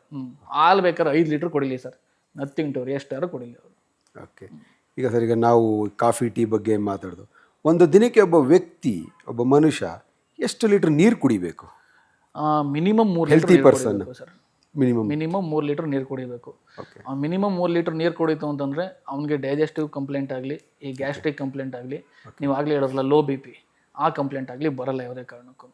ಹಾಲು ಬೇಕಾದ್ರೆ 5 ಲೀಟ್ರ್ ಕುಡಿಲಿ ಸರ್, ನಥಿಂಗ್ ಟು ವರಿ, ಎಷ್ಟಾರು ಕುಡಿಲಿ ಅವರು. ಓಕೆ. ಈಗ ಸರ್, ಈಗ ನಾವು ಕಾಫಿ ಟೀ ಬಗ್ಗೆ ಮಾತಾಡೋದು, ಒಂದು ದಿನಕ್ಕೆ ಒಬ್ಬ ವ್ಯಕ್ತಿ, ಒಬ್ಬ ಮನುಷ್ಯ ಎಷ್ಟು ಲೀಟ್ರ್ ನೀರು ಕುಡಿಬೇಕು? Minimum 3 healthy person sir. Minimum 3 litre ನೀರು ಕುಡಿಬೇಕು. ಮಿನಿಮಮ್ 3 ಲೀಟ್ರ್ ನೀರು ಕುಡಿತು ಅಂತಂದರೆ ಅವ್ನಿಗೆ ಡೈಜೆಸ್ಟಿವ್ ಕಂಪ್ಲೇಂಟ್ ಆಗಲಿ, ಈ ಗ್ಯಾಸ್ಟ್ರಿಕ್ ಕಂಪ್ಲೇಂಟ್ ಆಗಲಿ, ನೀವು ಆಗಲಿ ಹೇಳೋದ್ರಲ್ಲ ಲೋ ಬಿ ಪಿ, ಆ ಕಂಪ್ಲೇಂಟ್ ಆಗಲಿ ಬರಲ್ಲ ಯಾವುದೇ ಕಾರಣಕ್ಕೂ.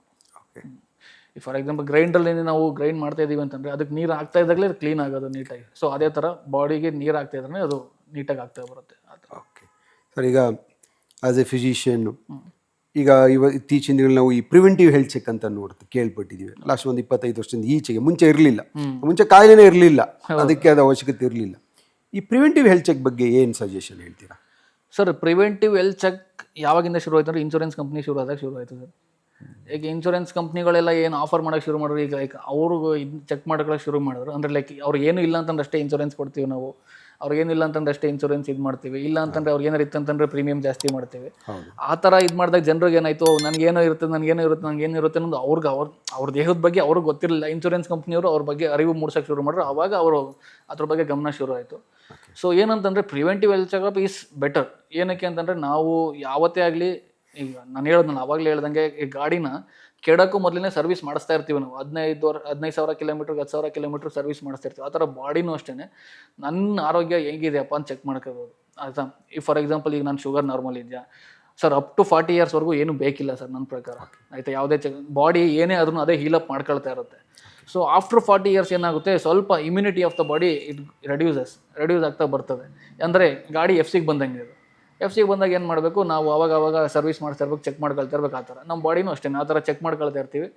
ಈ ಫಾರ್ ಎಕ್ಸಾಂಪಲ್ ಗ್ರೈಂಡ್ರಲ್ಲಿ ನಾವು ಗ್ರೈಂಡ್ ಮಾಡ್ತಾ ಇದ್ದೀವಿ ಅಂತಂದರೆ ಅದಕ್ಕೆ ನೀರು ಆಗ್ತಾ ಇದ್ದಾಗಲೇ ಕ್ಲೀನ್ ಆಗೋದು ನೀಟಾಗಿ. ಸೊ ಅದೇ ಥರ ಬಾಡಿಗೆ ನೀರು ಆಗ್ತಾ ಇದ್ರೆ ಅದು ನೀಟಾಗಿ ಆಗ್ತಾ ಬರುತ್ತೆ. ಓಕೆ ಸರ್, ಈಗ ಆಸ್ ಎ ಫಿಸಿಷಿಯನ್, ಈಗ ಇತ್ತೀಚಿನ ದಿನಗಳಲ್ಲಿ ನಾವು ಈ ಪ್ರಿವೆಂಟಿವ್ ಹೆಲ್ತ್ ಚೆಕ್ ಅಂತ ಕೇಳ್ಪಟ್ಟಿದ್ದೀವಿ. ಲಾಸ್ಟ್ ಒಂದು 25 ವರ್ಷದಿಂದ ಈಚೆಗೆ, ಮುಂಚೆ ಇರಲಿಲ್ಲ, ಮುಂಚೆ ಕಾಯಿಲೆನೇ ಇರಲಿಲ್ಲ, ಅದಕ್ಕೆ ಅದು ಅವಶ್ಯಕತೆ ಇರಲಿಲ್ಲ. ಈ ಪ್ರಿವೆಂಟಿವ್ ಹೆಲ್ತ್ ಚೆಕ್ ಬಗ್ಗೆ ಏನು ಸಜೆಷನ್ ಹೇಳ್ತೀರಾ? ಸರ್, ಪ್ರಿವೆಂಟಿವ್ ಹೆಲ್ತ್ ಚೆಕ್ ಯಾವಾಗಿಂದ ಶುರು ಆಯ್ತು ಅಂದರೆ, ಇನ್ಶೂರೆನ್ಸ್ ಕಂಪ್ನಿ ಶುರು ಆದಾಗ ಶುರು ಆಯಿತು ಸರ್. ಈಗ ಇನ್ಶೂರೆನ್ಸ್ ಕಂಪ್ನಿಗಳೆಲ್ಲ ಏನು ಆಫರ್ ಮಾಡೋಕ್ಕೆ ಶುರು ಮಾಡಿದ್ರು, ಈಗ ಲೈಕ್ ಅವ್ರಿಗೂ ಇದು ಚೆಕ್ ಮಾಡ್ಕೊಳ್ಳೋಕೆ ಶುರು ಮಾಡಿದ್ರು. ಅಂದರೆ ಲೈಕ್ ಅವ್ರಿಗೆ ಏನೂ ಇಲ್ಲ ಅಂತಂದ್ರೆ ಅಷ್ಟೇ ಇನ್ಶೂರೆನ್ಸ್ ಕೊಡ್ತೀವಿ ನಾವು, ಅವ್ರಿಗೇನು ಇಲ್ಲ ಅಂತಂದ್ರೆ ಅಷ್ಟೇ ಇನ್ಶೂರೆನ್ಸ್ ಇದು ಮಾಡ್ತೀವಿ, ಇಲ್ಲ ಅಂತಂದರೆ ಅವ್ರಿಗೆ ಏನಾರು ಇತ್ತಂತಂದ್ರೆ ಪ್ರೀಮಿಯಂ ಜಾಸ್ತಿ ಮಾಡ್ತೀವಿ. ಆ ಥರ ಇದು ಮಾಡಿದಾಗ ಜನರಿಗೆ ಏನಾಯಿತು, ನನಗೇನೋ ಇರುತ್ತೆ ಅನ್ನೋದು ಅವ್ರ ದೇಹದ ಬಗ್ಗೆ ಅವ್ರಿಗೆ ಗೊತ್ತಿರಲಿಲ್ಲ. ಇನ್ಶೂರೆನ್ಸ್ ಕಂಪ್ನಿಯವರು ಅವ್ರ ಬಗ್ಗೆ ಅರಿವು ಮೂಡ್ಸೋಕ್ಕೆ ಶುರು ಮಾಡಿದ್ರು, ಆವಾಗ ಅವರು ಅದ್ರ ಬಗ್ಗೆ ಗಮನ ಶುರು ಆಯಿತು. ಸೊ ಏನಂತಂದರೆ preventive health checkup is better. ಏನಕ್ಕೆ ಅಂತಂದರೆ, ನಾವು ಯಾವತ್ತೇ ಆಗಲಿ, ಈಗ ನಾನು ಹೇಳೋದು ಆವಾಗಲೇ ಹೇಳ್ದಂಗೆ, ಈ ಗಾಡಿನ ಕೆಡೋಕ್ಕೂ ಮೊದಲೇ ಸರ್ವಿಸ್ ಮಾಡಿಸ್ತಾ ಇರ್ತೀವಿ ನಾವು. 15,000 ಕಿಲೋಮೀಟ್ರ್ 10,000 ಕಿಲೋಮೀಟ್ರ್ ಸರ್ವಿಸ್ ಮಾಡಿಸ್ತಾ ಇರ್ತೀವಿ. ಆ ಥರ ಬಾಡಿನೂ ಅಷ್ಟೇ, ನನ್ನ ಆರೋಗ್ಯ ಹೇಗಿದೆಯಪ್ಪ ಅಂತ ಚೆಕ್ ಮಾಡ್ಕೋಬೋದು ಆಯಿತಾ. ಈ ಫಾರ್ ಎಕ್ಸಾಂಪಲ್, ಈಗ ನಾನು ಶುಗರ್ ನಾರ್ಮಲ್ ಇದೆಯಾ ಸರ್, ಅಪ್ ಟು 40 ಇಯರ್ಸ್ವರೆಗೂ ಏನು ಬೇಕಿಲ್ಲ ಸರ್ ನನ್ನ ಪ್ರಕಾರ, ಆಯಿತಾ. ಯಾವುದೇ ಬಾಡಿ ಏನೇ ಆದ್ರೂ ಅದೇ ಹೀಲಪ್ ಮಾಡ್ಕೊಳ್ತಾ ಇರುತ್ತೆ. ಸೊ ಆಫ್ಟರ್ 40 ಇಯರ್ಸ್ ಏನಾಗುತ್ತೆ, ಸ್ವಲ್ಪ immunity of the body it reduce ಆಗ್ತಾ ಬರ್ತದೆ. ಅಂದರೆ ಗಾಡಿ ಎಫ್ಸಿಗೆ ಬಂದಂಗೆ ಇದು. ಎಫ್ಸಿಗೆ ಬಂದಾಗ ಏನು ಮಾಡಬೇಕು, ನಾವು ಅವಾಗ ಸರ್ವಿಸ್ ಮಾಡ್ತಾ ಇರ್ಬೇಕು, ಚೆಕ್ ಮಾಡ್ಕೊಳ್ತಾ ಇರ್ಬೇಕು. ಆ ಥರ ನಮ್ಮ ಬಾಡಿನೂ ಅಷ್ಟೇ, ಆ ಥರ ಚೆಕ್ ಮಾಡ್ಕೊಳ್ತಾ ಇರ್ತೀವಿ.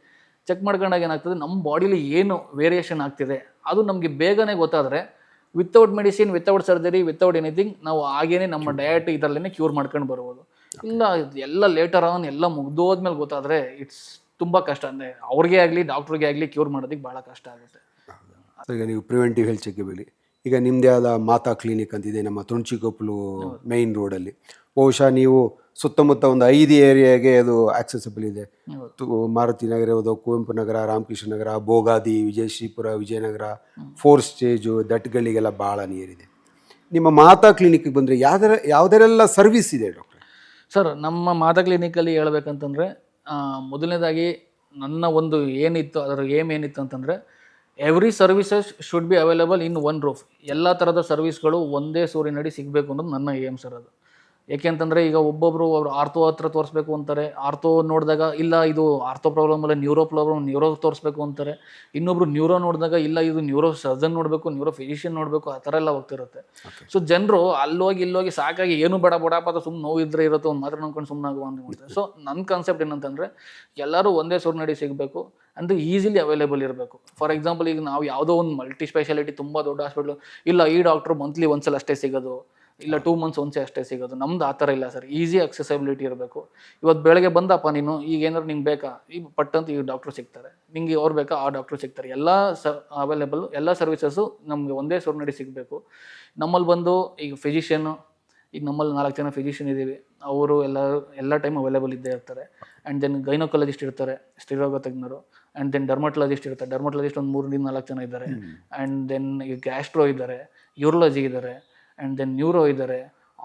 ಚೆಕ್ ಮಾಡ್ಕೊಂಡಾಗ ಏನಾಗ್ತದೆ, ನಮ್ಮ ಬಾಡಿಲಿ ಏನು ವೇರಿಯೇಷನ್ ಆಗ್ತಿದೆ ಅದು ನಮಗೆ ಬೇಗನೆ ಗೊತ್ತಾದರೆ, without medicine, without surgery, without anything, ನಾವು ಹಾಗೇನೆ ನಮ್ಮ ಡಯಟ್ ಇದರಲ್ಲೇ ಕ್ಯೂರ್ ಮಾಡ್ಕೊಂಡು ಬರ್ಬೋದು. ಇಲ್ಲ ಎಲ್ಲ ಲೇಟರ್ ಆನ್ ಎಲ್ಲ ಮುಗ್ದೋದ್ಮೇಲೆ ಗೊತ್ತಾದರೆ ಇಟ್ಸ್ ತುಂಬ ಕಷ್ಟ. ಅಂದರೆ ಅವ್ರಿಗೆ ಆಗಲಿ ಡಾಕ್ಟ್ರಿಗೆ ಆಗಲಿ ಕ್ಯೂರ್ ಮಾಡೋದಕ್ಕೆ ಭಾಳ ಕಷ್ಟ ಆಗುತ್ತೆ. ಈಗ ನೀವು ಪ್ರಿವೆಂಟಿವ್ ಹೆಲ್ತ್ ಚೆಕ್ ಬಳಿ, ಈಗ ನಿಮ್ಮದೇ ಆದ ಮಾತಾ ಕ್ಲಿನಿಕ್ ಅಂತಿದೆ ನಮ್ಮ ತುಣಚಿಕೊಪ್ಪಲು ಮೈನ್ ರೋಡಲ್ಲಿ. ಬಹುಶಃ ನೀವು ಸುತ್ತಮುತ್ತ ಒಂದು 5 ಏರಿಯಾಗೆ ಅದು ಆಕ್ಸೆಸಿಬಲ್ ಇದೆ. ಮಾರುತಿ ನಗರ ಇರ್ಬೋದು, ಕುವೆಂಪು ನಗರ, ರಾಮಕೃಷ್ಣ ನಗರ, ಭೋಗಾದಿ, ವಿಜಯಶ್ರೀಪುರ, ವಿಜಯನಗರ, 4 ಸ್ಟೇಜು, ದಟ್ಗಳಿಗೆಲ್ಲ ಭಾಳ ನೀರಿದೆ. ನಿಮ್ಮ ಮಾತಾ ಕ್ಲಿನಿಕ್ಗೆ ಬಂದರೆ ಯಾವುದರೆಲ್ಲ ಸರ್ವಿಸ್ ಇದೆ ಡಾಕ್ಟರ್? ಸರ್, ನಮ್ಮ ಮಾತಾ ಕ್ಲಿನಿಕಲ್ಲಿ ಹೇಳ್ಬೇಕಂತಂದರೆ, ಮೊದಲನೇದಾಗಿ ನನ್ನ ಒಂದು ಏನಿತ್ತು, ಅದರ ಏನಿತ್ತು ಅಂತಂದರೆ, every services should be available in 1 roof. ಎಲ್ಲ ಥರದ ಸರ್ವಿಸ್ಗಳು ಒಂದೇ ಸೂರಿನಡಿ ಸಿಗಬೇಕು ಅನ್ನೋದು ನನ್ನ ಏಮ್ ಸರ್. ಅದು ಏಕೆ ಅಂತಂದರೆ, ಈಗ ಒಬ್ಬೊಬ್ಬರು ಅವರು ಆರ್ಥೋ ಹತ್ರ ತೋರಿಸ್ಬೇಕು ಅಂತಾರೆ, ಆರ್ಥೋ ನೋಡಿದಾಗ ಇಲ್ಲ ಇದು ಆರ್ಥೋ ಪ್ರಾಬ್ಲಮ್ ಅಲ್ಲ ನ್ಯೂರೋ ತೋರಿಸ್ಬೇಕು ಅಂತಾರೆ. ಇನ್ನೊಬ್ರು ನ್ಯೂರೋ ನೋಡಿದಾಗ ಇಲ್ಲ ಇದು ನ್ಯೂರೋ ಸರ್ಜನ್ ನೋಡಬೇಕು, ನ್ಯೂರೋ ಫಿಸಿಷಿಯನ್ ನೋಡಬೇಕು, ಆ ಥರ ಎಲ್ಲ ಹೋಗ್ತಿರುತ್ತೆ. ಸೊ ಜನರು ಅಲ್ಲೋಗಿ ಇಲ್ಲೋಗಿ ಸಾಕಾಗಿ ಏನು ಬಡಪ್ಪ ಸುಮ್ಮನೆ ನೋವು ಇದ್ರೆ ಇರುತ್ತೆ, ಒಂದು ಮಾತ್ರ ನಂಬ್ಕೊಂಡು ಸುಮ್ಮನೆ ಆಗುವ ಅಂತ ಮಾಡ್ತಾರೆ. ಸೊ ನನ್ನ ಕಾನ್ಸೆಪ್ಟ್ ಏನಂತಂದರೆ, ಎಲ್ಲರೂ ಒಂದೇ ಸೂರಿನಡಿ ಸಿಗಬೇಕು, ಅಂದರೆ ಈಸಿಲಿ ಅವೈಲೇಬಲ್ ಇರಬೇಕು. ಫಾರ್ ಎಕ್ಸಾಂಪಲ್, ಈಗ ನಾವು ಯಾವುದೋ ಒಂದು ಮಲ್ಟಿ ಸ್ಪೆಷಾಲಿಟಿ ತುಂಬ ದೊಡ್ಡ ಹಾಸ್ಪಿಟ್ಲು, ಇಲ್ಲ ಈ ಡಾಕ್ಟ್ರು ಮಂತ್ಲಿ ಒಂದ್ಸಲ ಅಷ್ಟೇ ಸಿಗೋದು, ಇಲ್ಲ 2 ಮಂತ್ಸ್ ಒಂದ್ಸೆ ಅಷ್ಟೇ ಸಿಗೋದು. ನಮ್ದು ಆ ಥರ ಇಲ್ಲ ಸರ್. ಈಸಿ ಅಕ್ಸೆಸಿಬಿಲಿಟಿ ಇರಬೇಕು. ಇವತ್ತು ಬೆಳಗ್ಗೆ ಬಂದಪ್ಪ ನೀನು, ಈಗ ಏನಾದ್ರು ನಿಂಗೆ ಬೇಕಾ, ಈಗ ಪಟ್ಟಂತ ಈ ಡಾಕ್ಟ್ರು ಸಿಗ್ತಾರೆ, ನಿಂಗೆ ಅವ್ರು ಬೇಕಾ ಆ ಡಾಕ್ಟ್ರು ಸಿಗ್ತಾರೆ. ಎಲ್ಲ ಅವೈಲೇಬಲ್, ಎಲ್ಲ ಸರ್ವಿಸಸ್ಸು ನಮಗೆ ಒಂದೇ ಸೂರಿನಡಿ ಸಿಗಬೇಕು. ನಮ್ಮಲ್ಲಿ ಬಂದು ಈಗ ಫಿಸಿಷಿಯನ್ನು, ಈಗ ನಮ್ಮಲ್ಲಿ 4 ಜನ ಫಿಸಿಷಿಯನ್ ಇದ್ದೀವಿ, ಅವರು ಎಲ್ಲ ಟೈಮ್ ಅವೈಲೇಬಲ್ ಇದ್ದೇ ಇರ್ತಾರೆ. ಆ್ಯಂಡ್ ದೆನ್ ಗೈನೋಕಾಲಜಿಸ್ಟ್ ಇರ್ತಾರೆ, ಸ್ತ್ರೀರೋಗ ತಜ್ಞರು. ಆ್ಯಂಡ್ ದೆನ್ ಡರ್ಮಟಾಲಜಿಸ್ಟ್ ಇರ್ತಾರೆ, ಡರ್ಮಟಾಲಜಿಸ್ಟ್ ಒಂದು 3-4 ಜನ ಇದ್ದಾರೆ. ಆ್ಯಂಡ್ ದೆನ್ ಈಗ ಗ್ಯಾಸ್ಟ್ರೋ ಇದ್ದಾರೆ, ಯೂರೋಲಜಿ ಇದ್ದಾರೆ, ಆ್ಯಂಡ್ ದೆನ್ ನ್ಯೂರೋ ಇದ್ದಾರೆ,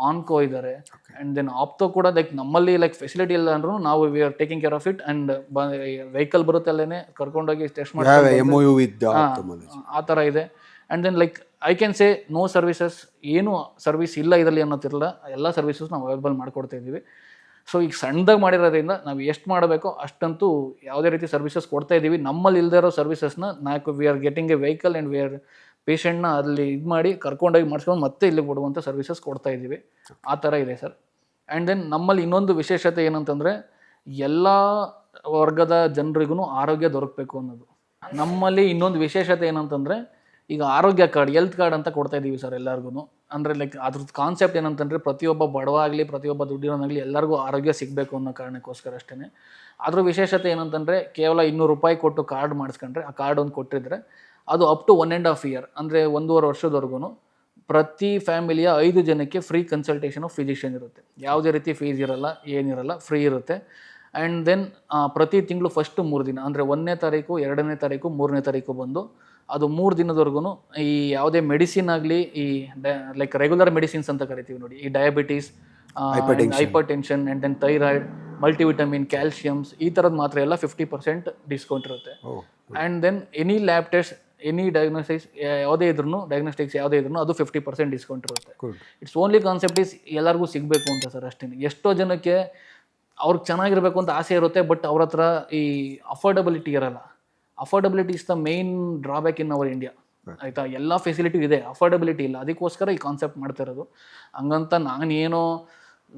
ಆನ್ಕೋ ಇದ್ದಾರೆ. ಆ್ಯಂಡ್ ದೆನ್ ಆಪ್ತೋ ಕೂಡ ಲೈಕ್ ನಮ್ಮಲ್ಲಿ ಲೈಕ್ ಫೆಸಿಲಿಟಿ ಇಲ್ಲ ಅಂದ್ರೂ ನಾವು we are taking care of it. And vehicle ಬರುತ್ತೆ ಅಲ್ಲೇ ಕರ್ಕೊಂಡೋಗಿ ಟೆಸ್ಟ್ ಮಾಡಿ ಆ ಥರ ಇದೆ. And then like I can say no services, ಏನು ಸರ್ವಿಸ್ ಇಲ್ಲ ಇದರಲ್ಲಿ ಅನ್ನೋತಿರಲ್ಲ, ಎಲ್ಲ ಸರ್ವಿಸಸ್ ನಾವು ಅವೈಲೇಬಲ್ ಮಾಡ್ಕೊಡ್ತಾ ಇದ್ದೀವಿ. ಸೊ ಈಗ ಸಣ್ಣದಾಗಿ ಮಾಡಿರೋದ್ರಿಂದ ನಾವು ಎಷ್ಟು ಮಾಡಬೇಕೋ ಅಷ್ಟಂತೂ ಯಾವುದೇ ರೀತಿ ಸರ್ವಿಸಸ್ ಕೊಡ್ತಾ ಇದ್ದೀವಿ. ನಮ್ಮಲ್ಲಿ ಇಲ್ಲದೇ ಇರೋ ಸರ್ವಿಸಸ್ನ we are getting a vehicle and we are ಪೇಷಂಟ್ನ ಅಲ್ಲಿ ಇದು ಮಾಡಿ ಕರ್ಕೊಂಡೋಗಿ ಮಾಡಿಸ್ಕೊಂಡು ಮತ್ತೆ ಇಲ್ಲಿಗೆ ಕೊಡುವಂಥ ಸರ್ವಿಸಸ್ ಕೊಡ್ತಾ ಇದ್ದೀವಿ. ಆ ಥರ ಇದೆ ಸರ್. ಆ್ಯಂಡ್ ದೆನ್ ನಮ್ಮಲ್ಲಿ ಇನ್ನೊಂದು ವಿಶೇಷತೆ ಏನಂತಂದರೆ ಎಲ್ಲ ವರ್ಗದ ಜನರಿಗೂ ಆರೋಗ್ಯ ದೊರಕಬೇಕು ಅನ್ನೋದು. ನಮ್ಮಲ್ಲಿ ಇನ್ನೊಂದು ವಿಶೇಷತೆ ಏನಂತಂದರೆ ಈಗ ಆರೋಗ್ಯ ಕಾರ್ಡ್, ಹೆಲ್ತ್ ಕಾರ್ಡ್ ಅಂತ ಕೊಡ್ತಾ ಇದ್ದೀವಿ ಸರ್ ಎಲ್ಲರಿಗೂ. ಅಂದರೆ ಲೈಕ್ ಅದ್ರದ್ದು ಕಾನ್ಸೆಪ್ಟ್ ಏನಂತಂದರೆ ಪ್ರತಿಯೊಬ್ಬ ಬಡವ ಆಗಲಿ ಪ್ರತಿಯೊಬ್ಬ ದುಡ್ಡಿರೋನಾಗಲಿ ಎಲ್ಲರಿಗೂ ಆರೋಗ್ಯ ಸಿಗಬೇಕು ಅನ್ನೋ ಕಾರಣಕ್ಕೋಸ್ಕರ ಅಷ್ಟೇ. ಅದ್ರ ವಿಶೇಷತೆ ಏನಂತಂದರೆ ಕೇವಲ 200 ರೂಪಾಯಿ ಕೊಟ್ಟು ಕಾರ್ಡ್ ಮಾಡಿಸ್ಕೊಂಡ್ರೆ, ಆ ಕಾರ್ಡ್ ಒಂದು ಕೊಟ್ಟಿದ್ರೆ ಅದು ಅಪ್ ಟು 1.5 year ಅಂದರೆ 1.5 ವರ್ಷದವರೆಗೂ ಪ್ರತಿ ಫ್ಯಾಮಿಲಿಯ 5 ಜನಕ್ಕೆ ಫ್ರೀ ಕನ್ಸಲ್ಟೇಷನ್ ಆಫ್ ಫಿಸಿಷಿಯನ್ ಇರುತ್ತೆ. ಯಾವುದೇ ರೀತಿ ಫೀಸ್ ಇರಲ್ಲ, ಏನಿರಲ್ಲ, ಫ್ರೀ ಇರುತ್ತೆ. ಆ್ಯಂಡ್ ದೆನ್ ಪ್ರತಿ ತಿಂಗಳು ಫಸ್ಟ್ 3 ದಿನ ಅಂದರೆ 1ನೇ ತಾರೀಕು, 2ನೇ ತಾರೀಕು, 3ನೇ ತಾರೀಕು ಬಂದು ಅದು 3 ದಿನದವರೆಗೂ ಈ ಯಾವುದೇ ಮೆಡಿಸಿನ್ ಆಗಲಿ, ಈ ಲೈಕ್ ರೆಗ್ಯುಲರ್ ಮೆಡಿಸಿನ್ಸ್ ಅಂತ ಕರಿತೀವಿ ನೋಡಿ, ಈ diabetes, hypertension and then thyroid, multivitamin, calciums, ಈ ಥರದ್ದು ಮಾತ್ರ ಎಲ್ಲ 50% ಡಿಸ್ಕೌಂಟ್ ಇರುತ್ತೆ. And then any lab test, any diagnostics ಯಾವುದೇ ಇದ್ರೂ ಅದು 50% ಡಿಸ್ಕೌಂಟ್ ಇರುತ್ತೆ. ಇಟ್ಸ್ ಓನ್ಲಿ ಕಾನ್ಸೆಪ್ಟ್ ಈಸ್ ಎಲ್ಲರಿಗೂ ಸಿಗಬೇಕು ಅಂತ ಸರ್ ಅಷ್ಟೇ. ಎಷ್ಟೋ ಜನಕ್ಕೆ ಅವ್ರಿಗೆ ಚೆನ್ನಾಗಿರಬೇಕು ಅಂತ ಆಸೆ ಇರುತ್ತೆ, ಬಟ್ ಅವ್ರ ಹತ್ರ ಈ ಅಫೋರ್ಡಬಿಲಿಟಿ ಇರಲ್ಲ. Affordability is the main drawback in our India. ಆಯಿತಾ, ಎಲ್ಲ ಫೆಸಿಲಿಟಿ ಇದೆ, ಅಫೋರ್ಡಬಿಲಿಟಿ ಇಲ್ಲ. ಅದಕ್ಕೋಸ್ಕರ ಈ ಕಾನ್ಸೆಪ್ಟ್ ಮಾಡ್ತಾ ಇರೋದು. ಹಂಗಂತ ನಾನೇನೋ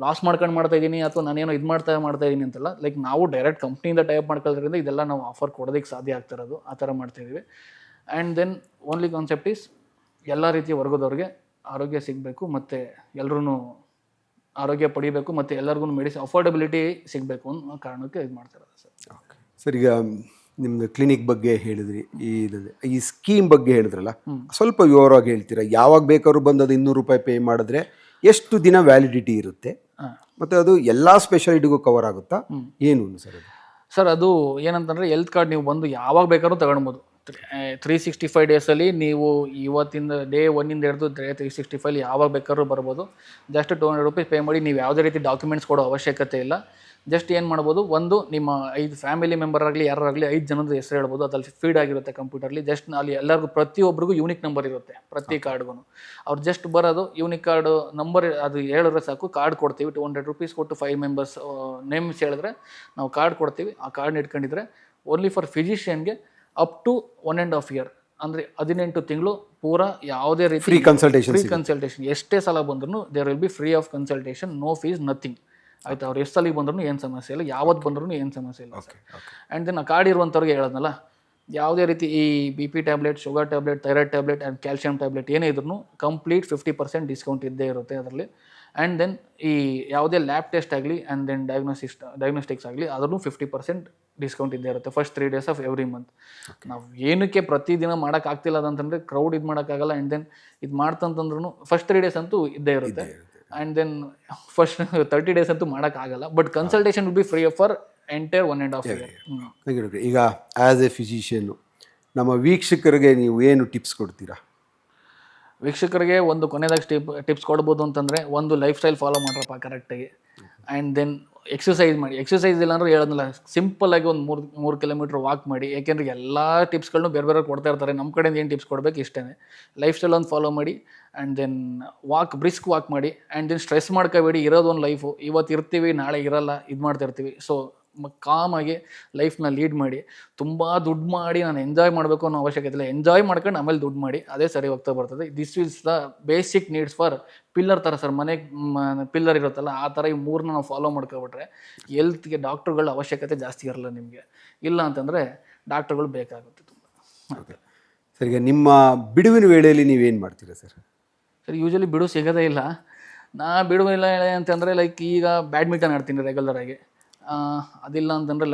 ಲಾಸ್ ಮಾಡ್ಕೊಂಡು ಮಾಡ್ತಾ ಇದ್ದೀನಿ ಅಥವಾ ನಾನೇನೋ ಇದು ಮಾಡ್ತಾ ಇದ್ದೀನಿ ಅಂತಲ್ಲ. ಲೈಕ್ ನಾವು ಡೈರೆಕ್ಟ್ ಕಂಪ್ನಿಯಿಂದ ಟೈಪ್ ಮಾಡ್ಕೊಳ್ಳೋದ್ರಿಂದ ಇದೆಲ್ಲ ನಾವು ಆಫರ್ ಕೊಡೋದಕ್ಕೆ ಸಾಧ್ಯ ಆಗ್ತಾ ಇರೋದು. ಆ ಥರ ಮಾಡ್ತಾಯಿದ್ದೀವಿ. And then only concept is ಎಲ್ಲ ರೀತಿಯ ವರ್ಗದವ್ರಿಗೆ ಆರೋಗ್ಯ ಸಿಗಬೇಕು ಮತ್ತು ಎಲ್ಲರೂ ಆರೋಗ್ಯ ಪಡಿಬೇಕು ಮತ್ತು ಎಲ್ಲರಿಗೂ ಅಫೋರ್ಡಬಿಲಿಟಿ ಸಿಗಬೇಕು ಅನ್ನೋ ಕಾರಣಕ್ಕೆ ಇದು ಮಾಡ್ತಾ ಇರೋದು ಸರ್. ಸರ್, ಈಗ ನಿಮ್ಮದು ಕ್ಲಿನಿಕ್ ಬಗ್ಗೆ ಹೇಳಿದ್ರಿ, ಈ ಸ್ಕೀಮ್ ಬಗ್ಗೆ ಹೇಳಿದ್ರಲ್ಲ, ಸ್ವಲ್ಪ ವಿವರವಾಗಿ ಹೇಳ್ತೀರಾ? ಯಾವಾಗ ಬೇಕಾದ್ರೂ ಬಂದು ಅದು 200 ರೂಪಾಯಿ ಪೇ ಮಾಡಿದ್ರೆ ಎಷ್ಟು ದಿನ ವ್ಯಾಲಿಡಿಟಿ ಇರುತ್ತೆ ಮತ್ತು ಅದು ಎಲ್ಲ ಸ್ಪೆಷಾಲಿಟಿಗೂ ಕವರ್ ಆಗುತ್ತಾ, ಏನು ಸರ್? ಸರ್ ಅದು ಏನಂತಂದರೆ ಹೆಲ್ತ್ ಕಾರ್ಡ್ ನೀವು ಬಂದು ಯಾವಾಗ ಬೇಕಾದ್ರೂ ತಗೊಳ್ಬೋದು. 365 ಡೇಸಲ್ಲಿ ನೀವು ಇವತ್ತಿಂದ ಡೇ 1 ಹಿಡಿದು 365 ಯಾವಾಗ ಬೇಕಾದ್ರೂ ಬರ್ಬೋದು. ಜಸ್ಟ್ 200 ರೂಪೀಸ್ ಪೇ ಮಾಡಿ ನೀವು ಯಾವುದೇ ರೀತಿ ಡಾಕ್ಯುಮೆಂಟ್ಸ್ ಕೊಡೋ ಅವಶ್ಯಕತೆ ಇಲ್ಲ. ಜಸ್ಟ್ ಏನು ಮಾಡ್ಬೋದು, ಒಂದು ನಿಮ್ಮ 5 ಫ್ಯಾಮಿಲಿ ಮೆಂಬರ್ ಆಗಲಿ ಯಾರಾಗಲಿ 5 ಜನದ ಹೆಸರು ಹೇಳ್ಬೋದು. ಅದಲ್ಲಿ ಫೀಡ್ ಆಗಿರುತ್ತೆ ಕಂಪ್ಯೂಟರ್ಲಿ. ಜಸ್ಟ್ ಅಲ್ಲಿ ಎಲ್ಲರಿಗೂ ಪ್ರತಿಯೊಬ್ಬರಿಗೂ ಯೂನಿಕ್ ನಂಬರ್ ಇರುತ್ತೆ ಪ್ರತಿ ಕಾರ್ಡ್ಗೂ. ಅವ್ರು ಜಸ್ಟ್ ಬರೋದು ಯೂನಿಕ್ ಕಾರ್ಡ್ ನಂಬರ್ ಅದು ಹೇಳಿದ್ರೆ ಸಾಕು, ಕಾರ್ಡ್ ಕೊಡ್ತೀವಿ. 200 ರೂಪೀಸ್ ಕೊಟ್ಟು 5 ಮೆಂಬರ್ಸ್ ನೇಮ್ಸ್ ಹೇಳಿದ್ರೆ ನಾವು ಕಾರ್ಡ್ ಕೊಡ್ತೀವಿ. ಆ ಕಾರ್ಡ್ ಇಟ್ಕೊಂಡಿದ್ರೆ ಓನ್ಲಿ ಫಾರ್ ಫಿಸಿಷಿಯನ್ಗೆ ಅಪ್ ಟು 1.5 year ಅಂದರೆ 18 ತಿಂಗಳು ಪೂರ ಯಾವುದೇ ರೀತಿ ಫ್ರೀ ಕನ್ಸಲ್ಟೇಷನ್ ಎಷ್ಟೇ ಸಲ ಬಂದ್ರೂ there will be free of consultation, no fees, nothing. ಆಯ್ತು, ಅವ್ರು ಎಷ್ಟು ಸಲಿಗೆ ಬಂದ್ರೂ ಏನು ಸಮಸ್ಯೆ ಇಲ್ಲ, ಯಾವತ್ತು ಬಂದ್ರೂ ಏನು ಸಮಸ್ಯೆ ಇಲ್ಲ. ಆ್ಯಂಡ್ ದೆನ್ ಆ ಕಾರ್ಡ್ ಇರುವಂಥವ್ರಿಗೆ ಹೇಳೋದ್ನಲ್ಲ, ಯಾವುದೇ ರೀತಿ ಈ BP tablet, sugar tablet, thyroid tablet and calcium tablet ಏನೇ ಇದ್ರೂ ಕಂಪ್ಲೀಟ್ 50% ಡಿಸ್ಕೌಂಟ್ ಇದ್ದೇ ಇರುತ್ತೆ ಅದರಲ್ಲಿ. ಆ್ಯಂಡ್ ದೆನ್ ಈ ಯಾವುದೇ ಲ್ಯಾಬ್ ಟೆಸ್ಟ್ ಆಗಲಿ ಆ್ಯಂಡ್ ದೆನ್ ಡಯಾಗ್ನೋಸ್ಟಿಕ್ಸ್ ಆಗಲಿ ಅದನ್ನು 50% ಡಿಸ್ಕೌಂಟ್ ಇದ್ದೇ ಇರುತ್ತೆ first 3 days of every month. ನಾವು ಏನಕ್ಕೆ ಪ್ರತಿದಿನ ಮಾಡೋಕ್ಕಾಗ್ತಿಲ್ಲ ಅಂತಂದರೆ ಕ್ರೌಡ್ ಇದು ಮಾಡೋಕ್ಕಾಗಲ್ಲ. ಆ್ಯಂಡ್ ದೆನ್ ಇದು ಮಾಡ್ತಂತಂದ್ರೂ ಫಸ್ಟ್ 3 days ಅಂತೂ ಇದ್ದೇ ಇರುತ್ತೆ. ಆ್ಯಂಡ್ ದೆನ್ ಫಸ್ಟ್ 30 days ಅಂತೂ ಮಾಡೋಕ್ಕಾಗಲ್ಲ. But consultation will be free for entire 1.5 year. ಈಗ ಆ್ಯಸ್ ಎ ಫಿಸಿಷಿಯನ್ನು ನಮ್ಮ ವೀಕ್ಷಕರಿಗೆ ನೀವು ಏನು ಟಿಪ್ಸ್ ಕೊಡ್ತೀರಾ? ವೀಕ್ಷಕರಿಗೆ ಒಂದು ಕೊನೆಯದಾಗಿ ಟಿಪ್ಸ್ ಕೊಡ್ಬೋದು ಅಂತಂದರೆ, ಒಂದು ಲೈಫ್ ಸ್ಟೈಲ್ ಫಾಲೋ ಮಾಡ್ರಪ್ಪ ಕರೆಕ್ಟಾಗಿ. ಆ್ಯಂಡ್ ದೆನ್ ಎಕ್ಸಸೈಸ್ ಮಾಡಿ. ಎಕ್ಸಸೈಸ್ ಇಲ್ಲ ಅಂದ್ರೆ ಹೇಳೋದಿಲ್ಲ, ಸಿಂಪಲ್ಲಾಗಿ ಒಂದು 3 ಕಿಲೋಮೀಟ್ರ್ ವಾಕ್ ಮಾಡಿ. ಏಕೆಂದರೆ ಎಲ್ಲ ಟಿಪ್ಸ್ಗಳನ್ನೂ ಬೇರೆ ಕೊಡ್ತಾ ಇರ್ತಾರೆ. ನಮ್ಮ ಕಡೆಯಿಂದ ಏನು ಟಿಪ್ಸ್ ಕೊಡಬೇಕು ಇಷ್ಟೇ. ಲೈಫ್ ಸ್ಟೈಲ್ ಒಂದು ಫಾಲೋ ಮಾಡಿ. ಆ್ಯಂಡ್ ದೆನ್ ಬ್ರಿಸ್ಕ್ ವಾಕ್ ಮಾಡಿ. ಆ್ಯಂಡ್ ದೆನ್ ಸ್ಟ್ರೆಸ್ ಮಾಡ್ಕೋಬೇಡಿ. ಇರೋದು ಒಂದು ಲೈಫು, ಇವತ್ತು ಇರ್ತೀವಿ ನಾಳೆ ಇರಲ್ಲ, ಇದು ಮಾಡ್ತಾ ಇರ್ತೀವಿ. ಸೊ ಕಾಮಾಗಿ ಲೈಫ್ನ ಲೀಡ್ ಮಾಡಿ. ತುಂಬ ದುಡ್ಡು ಮಾಡಿ ನಾನು ಎಂಜಾಯ್ ಮಾಡಬೇಕು ಅನ್ನೋ ಅವಶ್ಯಕತೆ ಇಲ್ಲ. ಎಂಜಾಯ್ ಮಾಡ್ಕೊಂಡು ಆಮೇಲೆ ದುಡ್ಡು ಮಾಡಿ, ಅದೇ ಸರಿ ಹೋಗ್ತಾ ಬರ್ತದೆ. This is the basic needs for pillar ಥರ ಸರ್. ಮನೆಗೆ ಪಿಲ್ಲರ್ ಇರುತ್ತಲ್ಲ, ಆ ಥರ ಈ 3 ನಾವು ಫಾಲೋ ಮಾಡ್ಕೊಬಿಟ್ರೆ ಹೆಲ್ತ್ಗೆ ಡಾಕ್ಟ್ರುಗಳ ಅವಶ್ಯಕತೆ ಜಾಸ್ತಿ ಇರಲ್ಲ ನಿಮಗೆ. ಇಲ್ಲ ಅಂತಂದರೆ ಡಾಕ್ಟ್ರುಗಳು ಬೇಕಾಗುತ್ತೆ ತುಂಬ. ಓಕೆ ಸರ್, ಈಗ ನಿಮ್ಮ ಬಿಡುವಿನ ವೇಳೆಯಲ್ಲಿ ನೀವೇನು ಮಾಡ್ತೀರಾ ಸರ್? ಯೂಶಲಿ ಬಿಡು ಸಿಗೋದೇ ಇಲ್ಲ. ಬಿಡುವಿಲ್ಲ ಅಂತಂದರೆ ಲೈಕ್ ಈಗ ಬ್ಯಾಡ್ಮಿಂಟನ್ ಆಡ್ತೀನಿ ರೆಗ್ಯುಲರಾಗಿ. ಅದಿಲ್ಲ ಅಂತಂದರೆ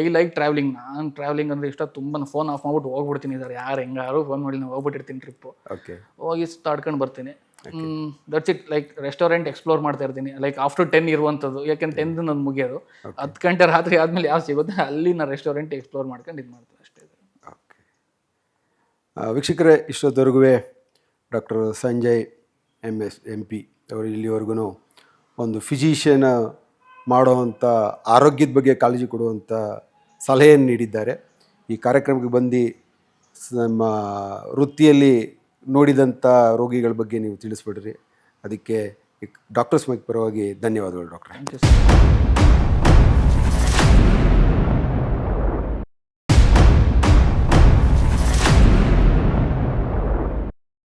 ಐ ಲೈಕ್ ಟ್ರಾವೆಲಿಂಗ್. ನಾನು ಟ್ರಾವೆಲಿಂಗ್ ಅಂದರೆ ಇಷ್ಟ. ತುಂಬ ಫೋನ್ ಆಫ್ ಮಾಡ್ಬಿಟ್ಟು ಹೋಗ್ಬಿಡ್ತೀನಿ ಸರ್. ಹೆಂಗಾರು ಫೋನ್ ಮಾಡಿ ನಾನು ಹೋಗ್ಬಿಟ್ಟಿರ್ತೀನಿ ಟ್ರಿಪ್ಪು. ಹೋಗಿ ತಾಡ್ಕೊಂಡು ಬರ್ತೀನಿ. That's it. ರೆಸ್ಟೋರೆಂಟ್ ಎಕ್ಸ್ಪ್ಲೋರ್ ಮಾಡ್ತಾ ಇರ್ತೀನಿ. ಆಫ್ಟರ್ 10 ಇರುವಂಥದ್ದು. ಯಾಕೆಂದ್ರೆ 10 ನಾನು ಮುಗಿಯೋದು. 10 ಗಂಟೆ ರಾತ್ರಿ ಆದಮೇಲೆ ಯಾವ ಸಿಗುತ್ತೆ ಅಲ್ಲಿ ನಾನು ರೆಸ್ಟೋರೆಂಟ್ ಎಕ್ಸ್ಪ್ಲೋರ್ ಮಾಡ್ಕೊಂಡು ಇದು ಮಾಡ್ತೀನಿ ಅಷ್ಟೇ. ವೀಕ್ಷಕರೇ, ಇಷ್ಟೊತ್ತವರೆಗೂ ಡಾಕ್ಟರ್ ಸಂಜಯ್ MP ಅವರು ಇಲ್ಲಿವರೆಗೂ ಒಂದು ಫಿಸಿಷಿಯನ್ ಮಾಡೋವಂಥ ಆರೋಗ್ಯದ ಬಗ್ಗೆ ಕಾಳಜಿ ಕೊಡುವಂಥ ಸಲಹೆಯನ್ನು ನೀಡಿದ್ದಾರೆ. ಈ ಕಾರ್ಯಕ್ರಮಕ್ಕೆ ಬಂದು ನಮ್ಮ ವೃತ್ತಿಯಲ್ಲಿ ನೋಡಿದಂಥ ರೋಗಿಗಳ ಬಗ್ಗೆ ನೀವು ತಿಳಿಸ್ಬಿಡ್ರಿ. ಅದಕ್ಕೆ ಡಾಕ್ಟರ್ಸ್ ಮೈಕ್ ಪರವಾಗಿ ಧನ್ಯವಾದಗಳು ಡಾಕ್ಟ್ರೆ. Thank you sir.